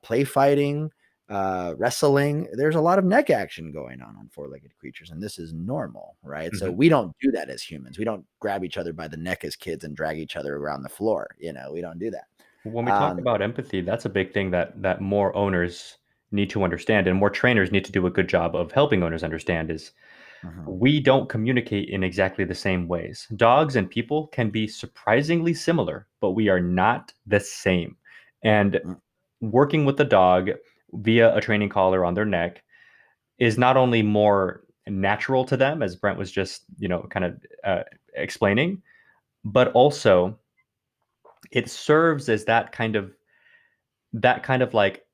play fighting, wrestling, there's a lot of neck action going on four-legged creatures, and this is normal, right? So Mhm. we don't do that as humans. We don't grab each other by the neck as kids and drag each other around the floor. We don't do that. When we talk um, about empathy, that's a big thing that more owners need to understand, and more trainers need to do a good job of helping owners understand is mhm, we don't communicate in exactly the same ways. Dogs and people can be surprisingly similar, but we are not the same. And mm, working with the dog via a training collar on their neck is not only more natural to them, as Brent was just, kind of explaining, but also it serves as that kind of like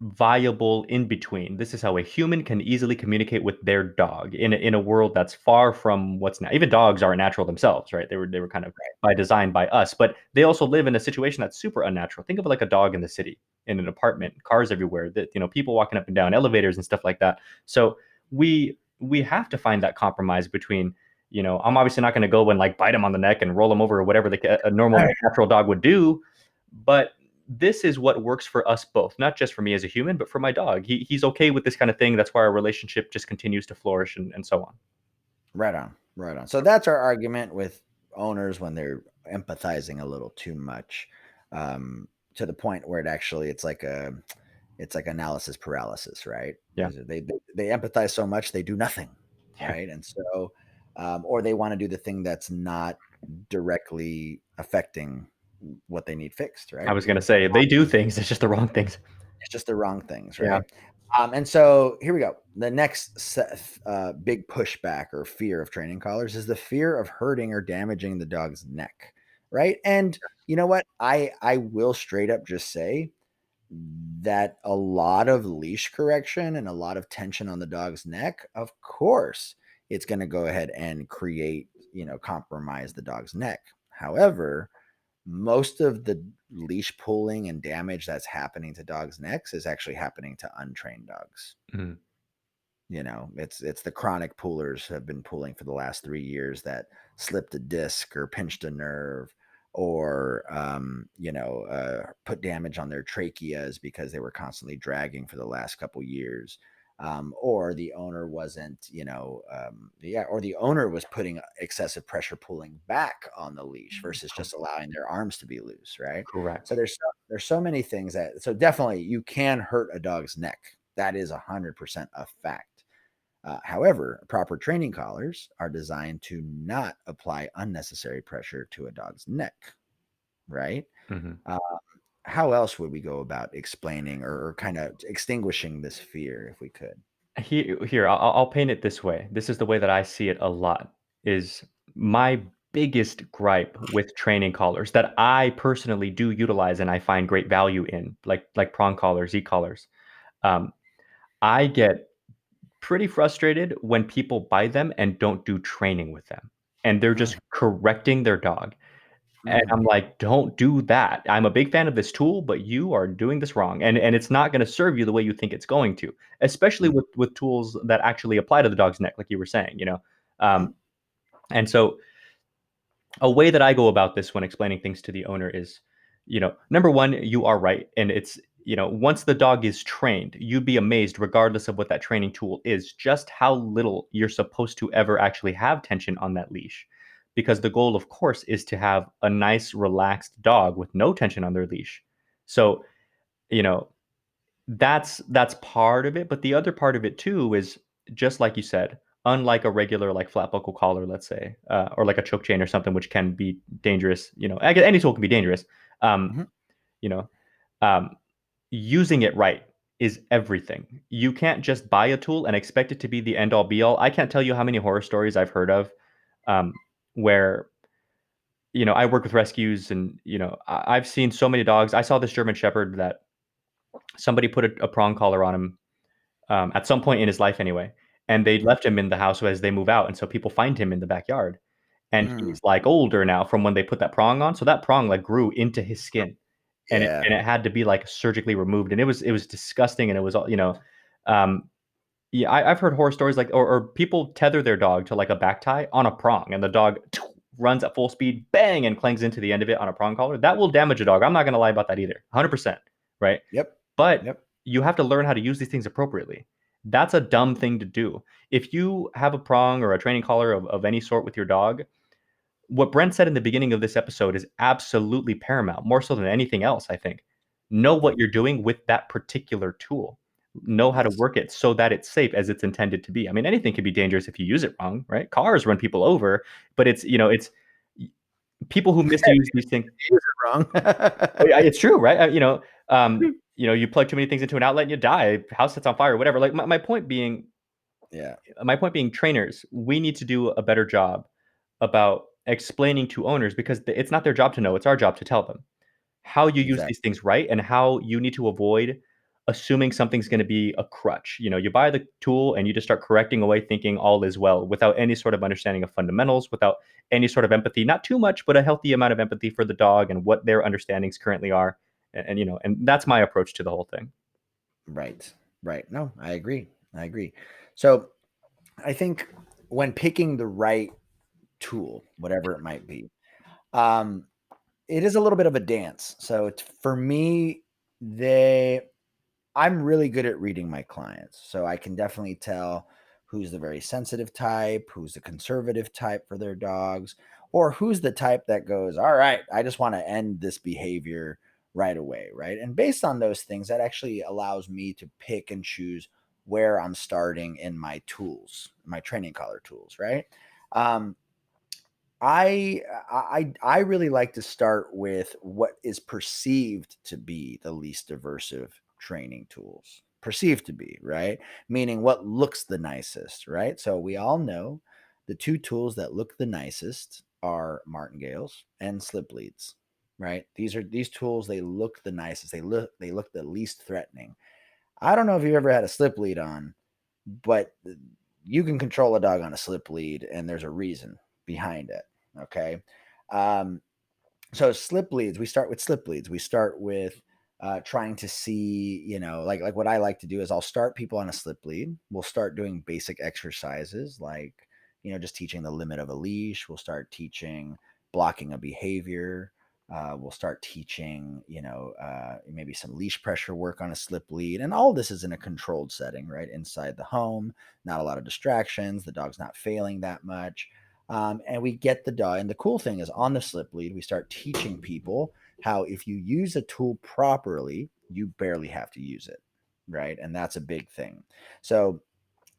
viable in between. This is how a human can easily communicate with their dog in a world that's far from what's now. Even dogs aren't natural themselves, right? They were kind of by design by us, but they also live in a situation that's super unnatural. Think of it like a dog in the city, in an apartment, cars everywhere, that people walking up and down, elevators and stuff like that. So we have to find that compromise between. I'm obviously not going to go and like bite him on the neck and roll him over or whatever a normal Right. natural dog would do, but this is what works for us both, not just for me as a human, but for my dog. He's okay with this kind of thing. That's why our relationship just continues to flourish and so on. Right on. Right on. So that's our argument with owners when they're empathizing a little too much, to the point where it's like analysis paralysis, right? Yeah. They empathize so much they do nothing, Yeah. right? And so, or they want to do the thing that's not directly affecting what they need fixed, I right? was going to say they do things. It's just the wrong things. It's just the wrong things, Yeah. right? And so here we go. The next big pushback or fear of training collars is the fear of hurting or damaging the dog's neck, right? And you know what? I will straight up just say that a lot of leash correction and a lot of tension on the dog's neck, of course, it's going to go ahead and create, compromise the dog's neck. However, most of the leash pulling and damage that's happening to dogs' necks is actually happening to untrained dogs. Mhm. It's the chronic pullers who have been pulling for the last 3 years that slipped a disc or pinched a nerve or put damage on their tracheas because they were constantly dragging for the last couple years. Or the owner wasn't, or the owner was putting excessive pressure pulling back on the leash versus just allowing their arms to be loose, right? So Correct. there's so many things so definitely you can hurt a dog's neck. That is 100% a fact. However, proper training collars are designed to not apply unnecessary pressure to a dog's neck, right? Mhm. Uh, how else would we go about explaining or kind of extinguishing this fear if we could? Here, I'll paint it this way. This is the way that I see it a lot. Is my biggest gripe with training collars that I personally do utilize and I find great value in, like prong collars, e-collars. Um, I get pretty frustrated when people buy them and don't do training with them, and they're just Mhm, correcting their dog. And I'm mhm, like, "Don't do that. I'm a big fan of this tool, but you are doing this wrong, and it's not gonna serve you the way you think it's going to," especially mhm, with tools that actually apply to the dog's neck, like you were saying. mhm, And so a way that I go about this when explaining things to the owner is, number one, you are right. And it's, once the dog is trained, you'd be amazed, regardless of what that training tool is, just how little you're supposed to ever actually have tension on that leash. Because the goal, of course, is to have a nice, relaxed dog with no tension on their leash. So, you know, that's part of it, but the other part of it too is just like you said, unlike a regular like flat buckle collar, let's say, or like a choke chain or something, which can be dangerous. I guess any tool can be dangerous. Um, mhm. you know, um, Using it right is everything. You can't just buy a tool and expect it to be the end all be all. I can't tell you how many horror stories I've heard of, where I work with rescues, and I've seen so many dogs. I saw this German Shepherd that somebody put a prong collar on him, at some point in his life anyway. And they Mhm. left him in the house as they move out, and so people find him in the backyard. And Mm. he's like older now from when they put that prong on, so that prong like grew into his skin, and it Yeah. and it had to be like surgically removed, and it was disgusting, and it was all yeah, I've heard horror stories like, or people tether their dog to like a back tie on a prong, and the dog runs at full speed, bang, and clangs into the end of it on a prong collar. That will damage a dog. I'm not gonna lie about that either. 100%, right? Yep. But Yep. you have to learn how to use these things appropriately. That's a dumb thing to do. If you have a prong or a training collar of any sort with your dog, what Brent said in the beginning of this episode is absolutely paramount, more so than anything else, I think. Know what Yep. you're doing with that particular tool. Know how to Yes. work it so that it's safe as it's intended to be. I mean, anything can be dangerous if you use it wrong, right? Cars run people over, but it's people who misuse these things. Use it wrong. Oh, yeah, it's true, right? You plug too many things into an outlet and you die. House sets on fire, whatever. Like Yeah. my point being, trainers, we need to do a better job about explaining to owners, because it's not their job to know, it's our job to tell them how you use Exactly. these things right and how you need to avoid assuming something's going to be a crutch. You buy the tool and you just start correcting away, thinking all is well, without any sort of understanding of fundamentals, without any sort of empathy, not too much, but a healthy amount of empathy for the dog and what their understandings currently are. And that's my approach to the whole thing. Right. Right. No, I agree. I agree. So I think when picking the right tool, whatever it might be, um, it is a little bit of a dance. So it's for me, they I'm really good at reading my clients. So I can definitely tell who's the very sensitive type, who's the conservative type for their dogs, or who's the type that goes, all right, I just want to end this behavior right away. Right. And based on those things, that actually allows me to pick and choose where I'm starting in my tools, my training collar tools. Right. Um, I really like to start with what is perceived to be the least aversive training tools. Perceived to be, right? Meaning what looks the nicest, right? So we all know the two tools that look the nicest are martingales and slip leads, right? These tools, they look the nicest. They look the least threatening. I don't know if you've ever had a slip lead on, but you can control a dog on a slip lead, and there's a reason behind it. Okay. Um, so slip leads, we start with slip leads. We start with trying to see, like what I like to do is I'll start people on a slip lead. We'll start doing basic exercises like, just teaching the limit of a leash. We'll start teaching blocking a behavior. We'll start teaching, maybe some leash pressure work on a slip lead. And all this is in a controlled setting, right? Inside the home, not a lot of distractions. The dog's not failing that much. And we get the dog. And the cool thing is on the slip lead, we start teaching people how if you use a tool properly, you barely have to use it, right? And that's a big thing. So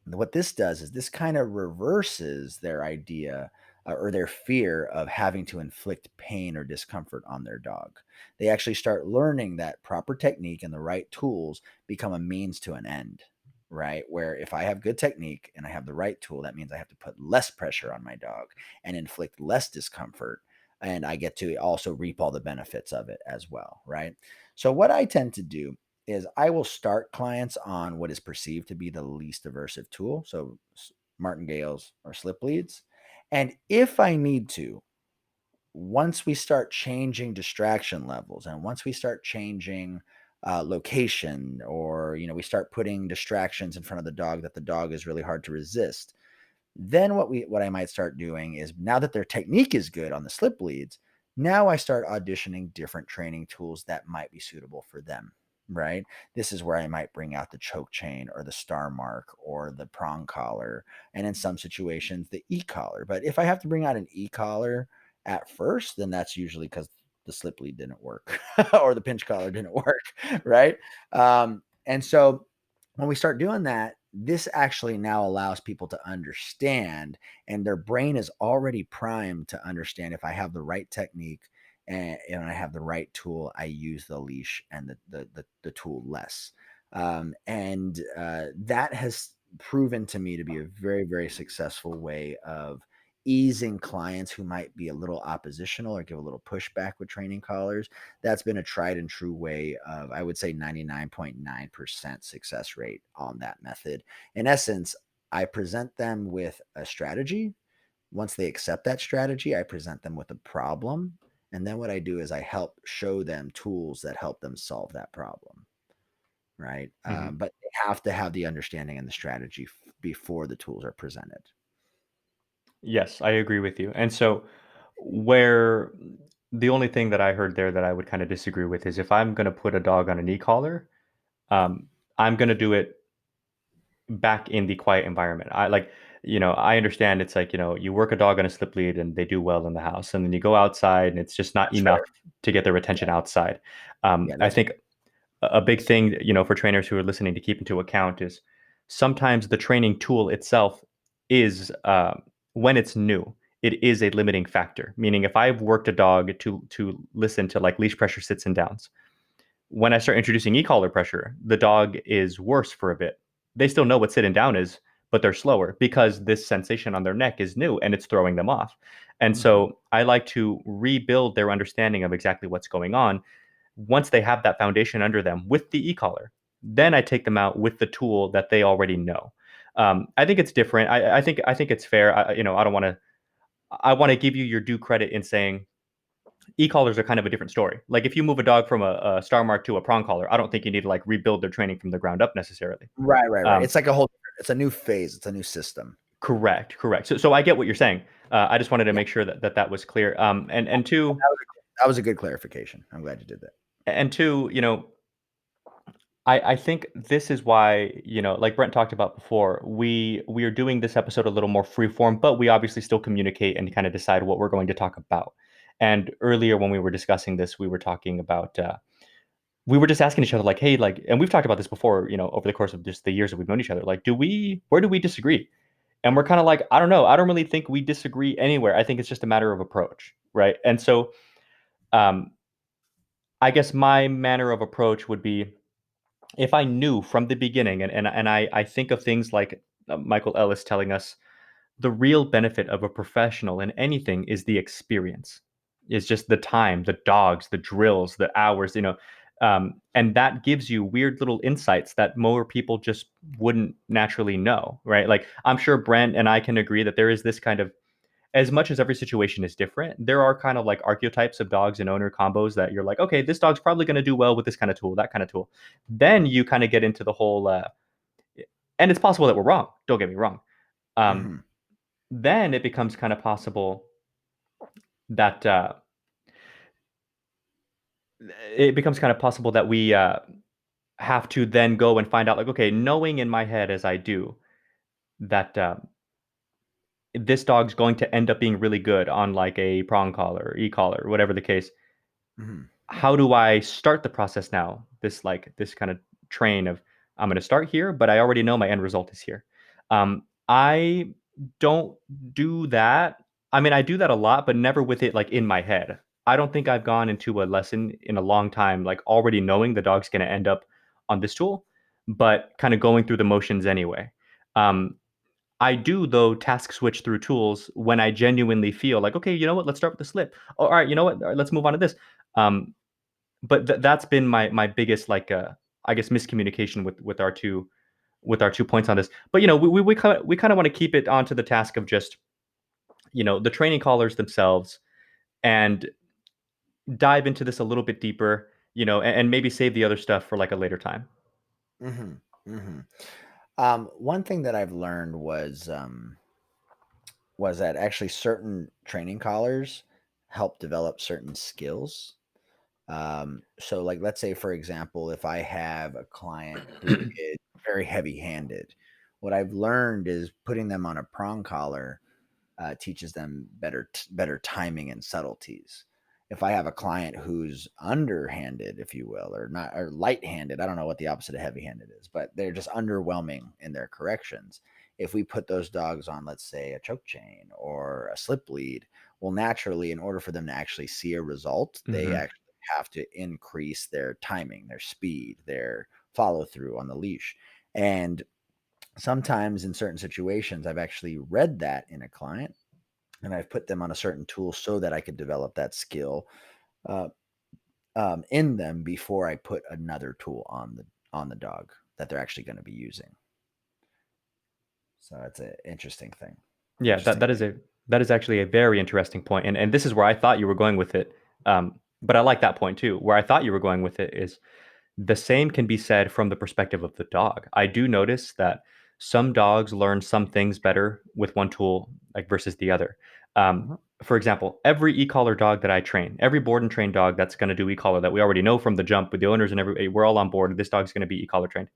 what this does is this kind of reverses their idea or their fear of having to inflict pain or discomfort on their dog. They actually start learning that proper technique and the right tools become a means to an end, right? Where if I have good technique and I have the right tool, that means I have to put less pressure on my dog and inflict less discomfort. And I get to also reap all the benefits of it as well, right? So, what I tend to do is I will start clients on what is perceived to be the least aversive tool. So martingales or slip leads. And if I need to, once we start changing distraction levels and once we start changing location, or we start putting distractions in front of the dog that the dog is really hard to resist, then what I might start doing is, now that their technique is good on the slip leads, now I start auditioning different training tools that might be suitable for them. Right. This is where I might bring out the choke chain or the star mark or the prong collar. And in some situations, the e-collar. But if I have to bring out an e-collar at first, then that's usually because the slip lead didn't work or the pinch collar didn't work. Right. And so when we start doing that, this actually now allows people to understand, and their brain is already primed to understand, if I have the right technique and I have the right tool, I use the leash and the tool less. And that has proven to me to be a very, very successful way of easing clients who might be a little oppositional or give a little pushback with training collars. That's been a tried and true way of, I would say, 99.9% success rate on that method. In essence, I present them with a strategy. Once they accept that strategy, I present them with a problem. And then what I do is I help show them tools that help them solve that problem. Right. Mhm. But they have to have the understanding and the strategy before the tools are presented. Yes, I agree with you. And so, where the only thing that I heard there that I would kind of disagree with is if I'm going to put a dog on an e-collar, um, I'm going to do it back in the quiet environment. I understand it's like, you work a dog on a slip lead and they do well in the house, and then you go outside and it's just not That's enough fair. to get their Yeah. attention outside. Yeah. I That's think a big thing, for trainers who are listening to keep into account is sometimes the training tool itself is, when it's new, it is a limiting factor. Meaning, if I've worked a dog to listen to like leash pressure sits and downs, when I start introducing e-collar pressure, the dog is worse for a bit. They still know what sit and down is, but they're slower because this sensation on their neck is new and it's throwing them off. And Mhm. so I like to rebuild their understanding of exactly what's going on once they have that foundation under them with the e-collar. Then I take them out with the tool that they already know. I think it's different. I think it's fair. I don't want to. I want to give you your due credit in saying e-collars are kind of a different story. Like if you move a dog from a star mark to a prong collar, I don't think you need to like rebuild their training from the ground up necessarily. Right, right, right. Um, It's like a whole. It's a new phase. It's a new system. correct. So I get what you're saying. I just wanted to Yeah, make sure that was clear. And two, that was a good clarification. I'm glad you did that. and two, I think this is why, like Brent talked about before, we are doing this episode a little more freeform, but we obviously still communicate and kind of decide what we're going to talk about. And earlier when we were discussing this, we were talking about we were just asking each other like, hey, like, and we've talked about this before, over the course of just the years that we've known each other, like, where do we disagree? And we're kind of like, I don't know. I don't really think we disagree anywhere. I think it's just a matter of approach, right? And so, um, I guess my manner of approach would be if I knew from the beginning, and I think of things like Michael Ellis telling us the real benefit of a professional in anything is the experience, is just the time, the dogs, the drills, the hours, and that gives you weird little insights that more people just wouldn't naturally know, right? Like I'm sure Brent and I can agree that there is this kind of, as much as every situation is different, there are kind of like archetypes of dogs and owner combos that you're like, okay, this dog's probably going to do well with this kind of tool, that kind of tool. Then you kind of get into the whole, and it's possible that we're wrong. Don't get me wrong. Um, Hmm. then it becomes kind of possible that we have to then go and find out, like, okay, knowing in my head as I do that this dog's going to end up being really good on like a prong collar, or e-collar, whatever the case. Hmm. How do I start the process now? This kind of train of I'm going to start here, but I already know my end result is here. I don't do that. I mean, I do that a lot, but never with it like in my head. I don't think I've gone into a lesson in a long time, like already knowing the dog's going to end up on this tool, but kind of going through the motions anyway. Um, I do though task switch through tools when I genuinely feel like, okay, you know what? Let's start with the slip. Oh, all right, you know what? All right, let's move on to this. Um, but that's been my biggest like I guess miscommunication with our 2 points on this. But we kind of want to keep it onto the task of just the training callers themselves and dive into this a little bit deeper, and maybe save the other stuff for like a later time. Hmm. Hmm. One thing that I've learned was that actually certain training collars help develop certain skills. So, like, let's say, for example, if I have a client who is very heavy-handed, what I've learned is putting them on a prong collar teaches them better timing and subtleties. If I have a client who's underhanded, if you will, or not, or light-handed, I don't know what the opposite of heavy-handed is, but they're just underwhelming in their corrections. If we put those dogs on, let's say, a choke chain or a slip lead, well, naturally, in order for them to actually see a result, they Hmm. actually have to increase their timing, their speed, their follow through on the leash. And sometimes in certain situations, I've actually read that in a client and I've put them on a certain tool so that I could develop that skill uh, in them before I put another tool on the dog that they're actually going to be using. So it's an interesting thing. Yeah, that Interesting that is thing. a that is actually a very interesting point, and this is where I thought you were going with it. But I like that point too. Where I thought you were going with it is the same can be said from the perspective of the dog. I do notice that some dogs learn some things better with one tool like versus the other. Um, Hmm. for example, every e-collar dog that I train, every board and trained dog that's going to do e-collar that we already know from the jump with the owners and everybody, we're all on board. This dog's going to be e-collar trained.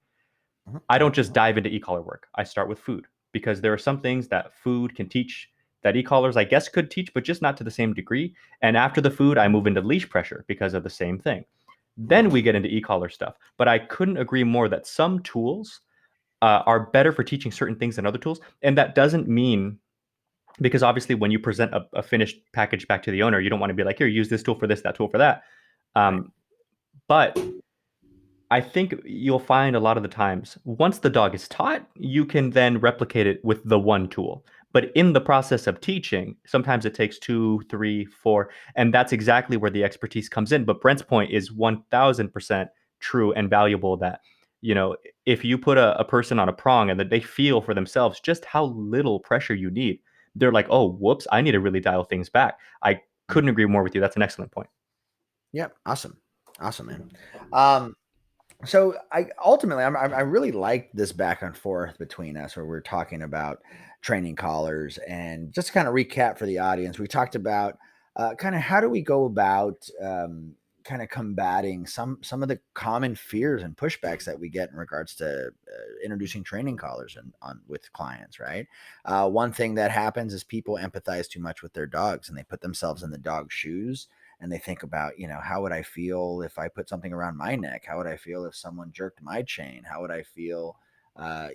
Hmm. I don't just Hmm. dive into e-collar work. I start with food because there are some things that food can teach that e-collars, I guess, could teach, but just not to the same degree. And after the food, I move into leash pressure because of the same thing. Then we Hmm. get into e-collar stuff. But I couldn't agree more that some tools are better for teaching certain things than other tools. And that doesn't mean, because obviously when you present a finished package back to the owner, you don't want to be like, here, use this tool for this, that tool for that. Right. But I think you'll find a lot of the times, once the dog is taught, you can then replicate it with the one tool. But in the process of teaching, sometimes it takes two, three, four, and that's exactly where the expertise comes in. But Brent's point is 1000% true and valuable that You know, if you put a person on a prong and that they feel for themselves just how little pressure you need, they're like, oh, whoops, I need to really dial things back. I couldn't agree more with you. That's an excellent point. Yep. Awesome. Awesome, man. Um, so I ultimately I really like this back and forth between us where we're talking about training collars. And just to kind of recap for the audience, we talked about kind of how do we go about kind of combating some of the common fears and pushbacks that we get in regards to introducing training collars and on with clients, right? One thing that happens is people empathize too much with their dogs and they put themselves in the dog's shoes and they think about, how would I feel if I put something around my neck? How would I feel if someone jerked my chain? How would I feel? And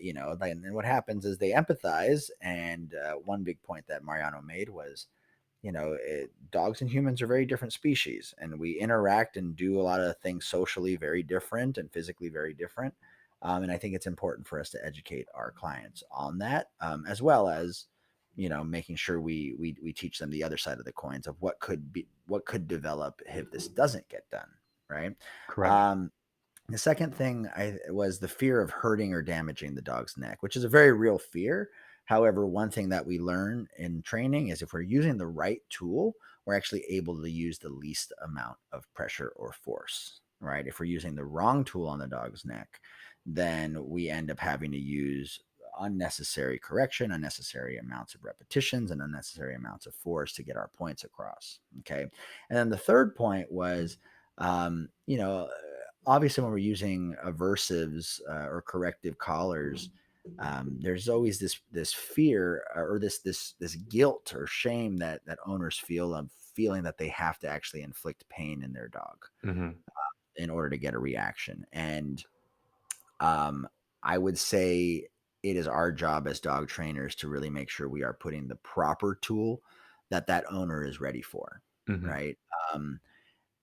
then what happens is they empathize. And one big point that Mariano made was, dogs and humans are very different species, and we interact and do a lot of things socially very different and physically very different. And I think it's important for us to educate our clients on that, as well as making sure we teach them the other side of the coins of what could develop if this doesn't get done right. Correct. um, the second thing was the fear of hurting or damaging the dog's neck, which is a very real fear. However, one thing that we learn in training is if we're using the right tool, we're actually able to use the least amount of pressure or force, right? If we're using the wrong tool on the dog's neck, then we end up having to use unnecessary correction, unnecessary amounts of repetitions, and unnecessary amounts of force to get our points across. Okay. And then the third point was, um, you know, obviously when we're using aversives or corrective collars, there's always this fear or this guilt or shame that owners feel of feeling that they have to actually inflict pain in their dog Hmm. in order to get a reaction. And um, I would say it is our job as dog trainers to really make sure we are putting the proper tool that owner is ready for, Hmm. right? Um,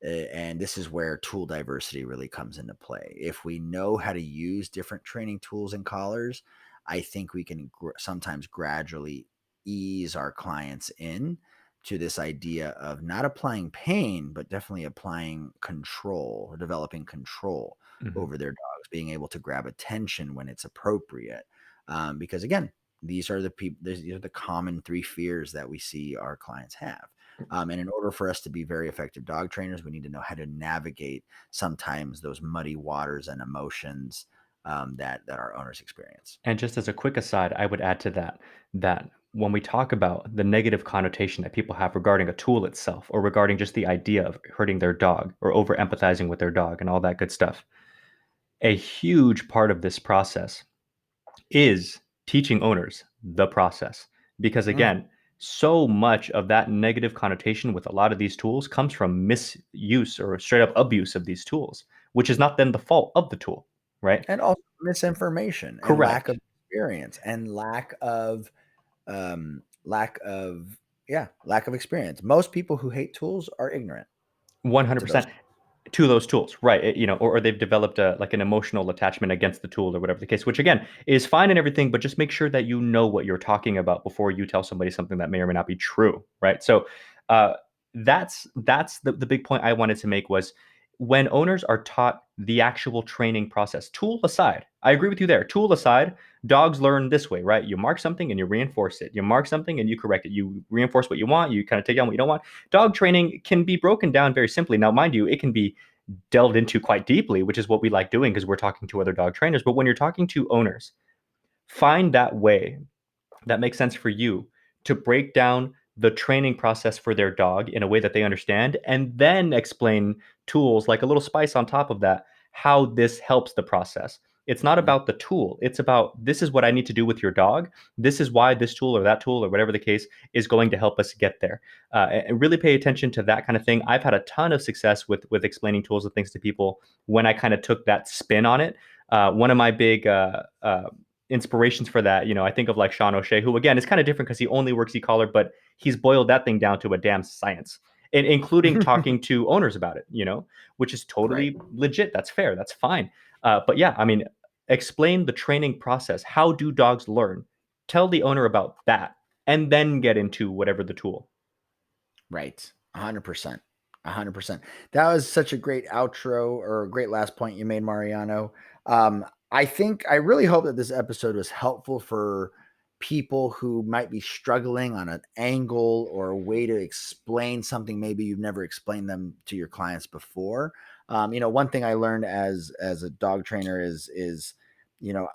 and this is where tool diversity really comes into play. If we know how to use different training tools and collars, I think we can sometimes gradually ease our clients in to this idea of not applying pain, but definitely applying control or developing control Hmm. over their dogs, being able to grab attention when it's appropriate. Because again, these are the people, these are the common three fears that we see our clients have. And in order for us to be very effective dog trainers, we need to know how to navigate sometimes those muddy waters and emotions that our owners experience. And just as a quick aside, I would add to that that when we talk about the negative connotation that people have regarding a tool itself or regarding just the idea of hurting their dog or over empathizing with their dog and all that good stuff, a huge part of this process is teaching owners the process. Because Mm. again, so much of that negative connotation with a lot of these tools comes from misuse or straight up abuse of these tools, which is not then the fault of the tool, right? And also misinformation and lack of Correct. experience and lack of lack of experience. Most people who hate tools are ignorant to those. 100%. To those tools, right? Or they've developed a like an emotional attachment against the tool or whatever the case, which again is fine and everything, but just make sure that you know what you're talking about before you tell somebody something that may or may not be true, right? So uh, that's the big point I wanted to make was when owners are taught the actual training process, tool aside, I agree with you there. Tool aside, dogs learn this way, right? You mark something and you reinforce it. You mark something and you correct it. You reinforce what you want. You kind of take down what you don't want. Dog training can be broken down very simply. Now, mind you, it can be delved into quite deeply, which is what we like doing because we're talking to other dog trainers. But when you're talking to owners, find that way that makes sense for you to break down the training process for their dog in a way that they understand and then explain tools like a little spice on top of that how this helps the process. It's not Mm. about the tool. It's about this is what I need to do with your dog. This is why this tool or that tool or whatever the case is going to help us get there. And really pay attention to that kind of thing. I've had a ton of success with explaining tools and things to people when I kind of took that spin on it. One of my big inspirations for that, I think of like Sean O'Shea, who again is kind of different because he only works e-collar, but he's boiled that thing down to a damn science, including talking to owners about it, which is Right. totally legit. That's fair. That's fine. But yeah, I mean, explain the training process. How do dogs learn? Tell the owner about that, and then get into whatever the tool. Right. 100%. 100%. That was such a great outro or a great last point you made, Mariano. I really hope that this episode was helpful for people who might be struggling on an angle or a way to explain something maybe you've never explained them to your clients before. One thing I learned as a dog trainer is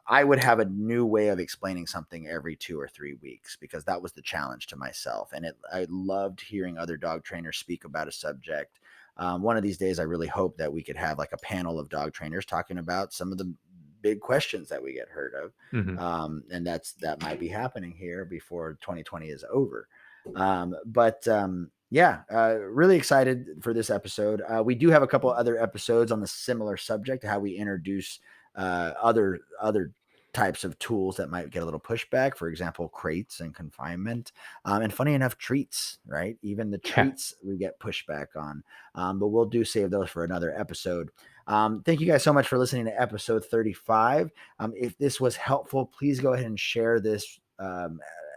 I would have a new way of explaining something every 2 or 3 weeks because that was the challenge to myself. And I loved hearing other dog trainers speak about a subject. One of these days, I really hope that we could have like a panel of dog trainers talking about some of the big questions that we get heard of. Mhm. And that might be happening here before 2020 is over. Really excited for this episode. We do have a couple other episodes on the similar subject, how we introduce other types of tools that might get a little pushback. For example, crates and confinement, and funny enough, treats. Right, even the Yeah. treats we get pushback on. But we'll save those for another episode. Thank you guys so much for listening to episode 35. If this was helpful, please go ahead and share this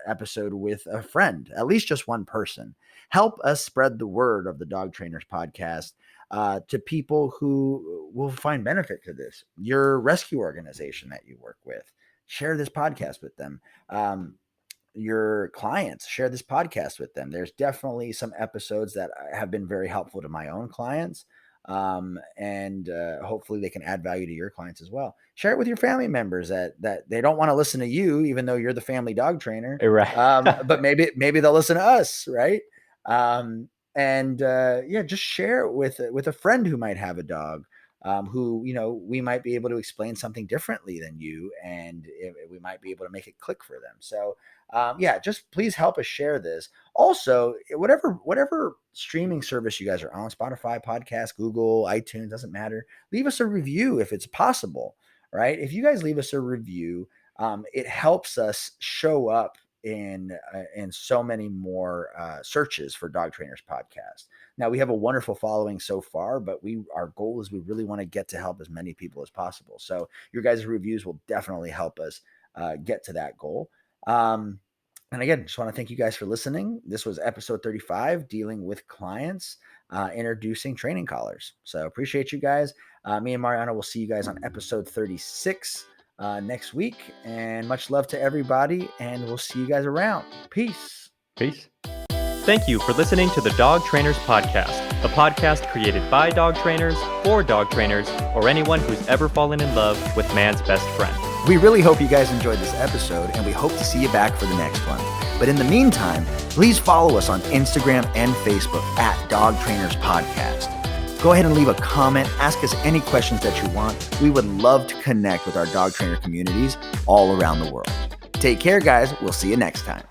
episode with a friend, at least just one person. Help us spread the word of the Dog Trainers podcast to people who will find benefit to this. Your rescue organization that you work with, share this podcast with them. Your clients, share this podcast with them. There's definitely some episodes that have been very helpful to my own clients. And hopefully they can add value to your clients as well. Share it with your family members that they don't want to listen to you, even though you're the family dog trainer. Right. But maybe they'll listen to us, right? Just share it with a friend who might have a dog, who we might be able to explain something differently than you, and we might be able to make it click for them. So just please help us share this. Also, whatever streaming service you guys are on, Spotify, podcast, Google, iTunes, doesn't matter. Leave us a review if it's possible, right? If you guys leave us a review, it helps us show up in so many more searches for Dog Trainers podcast. Now, we have a wonderful following so far, but our goal is we really want to get to help as many people as possible. So your guys' reviews will definitely help us get to that goal. And again, just want to thank you guys for listening. This was episode 35, dealing with clients, introducing training collars. So appreciate you guys. Me and Mariano will see you guys on episode 36 next week. And much love to everybody. And we'll see you guys around. Peace. Peace. Thank you for listening to the Dog Trainers Podcast, a podcast created by dog trainers, for dog trainers, or anyone who's ever fallen in love with man's best friend. We really hope you guys enjoyed this episode, and we hope to see you back for the next one. But in the meantime, please follow us on Instagram and Facebook at Dog Trainers Podcast. Go ahead and leave a comment. Ask us any questions that you want. We would love to connect with our dog trainer communities all around the world. Take care, guys. We'll see you next time.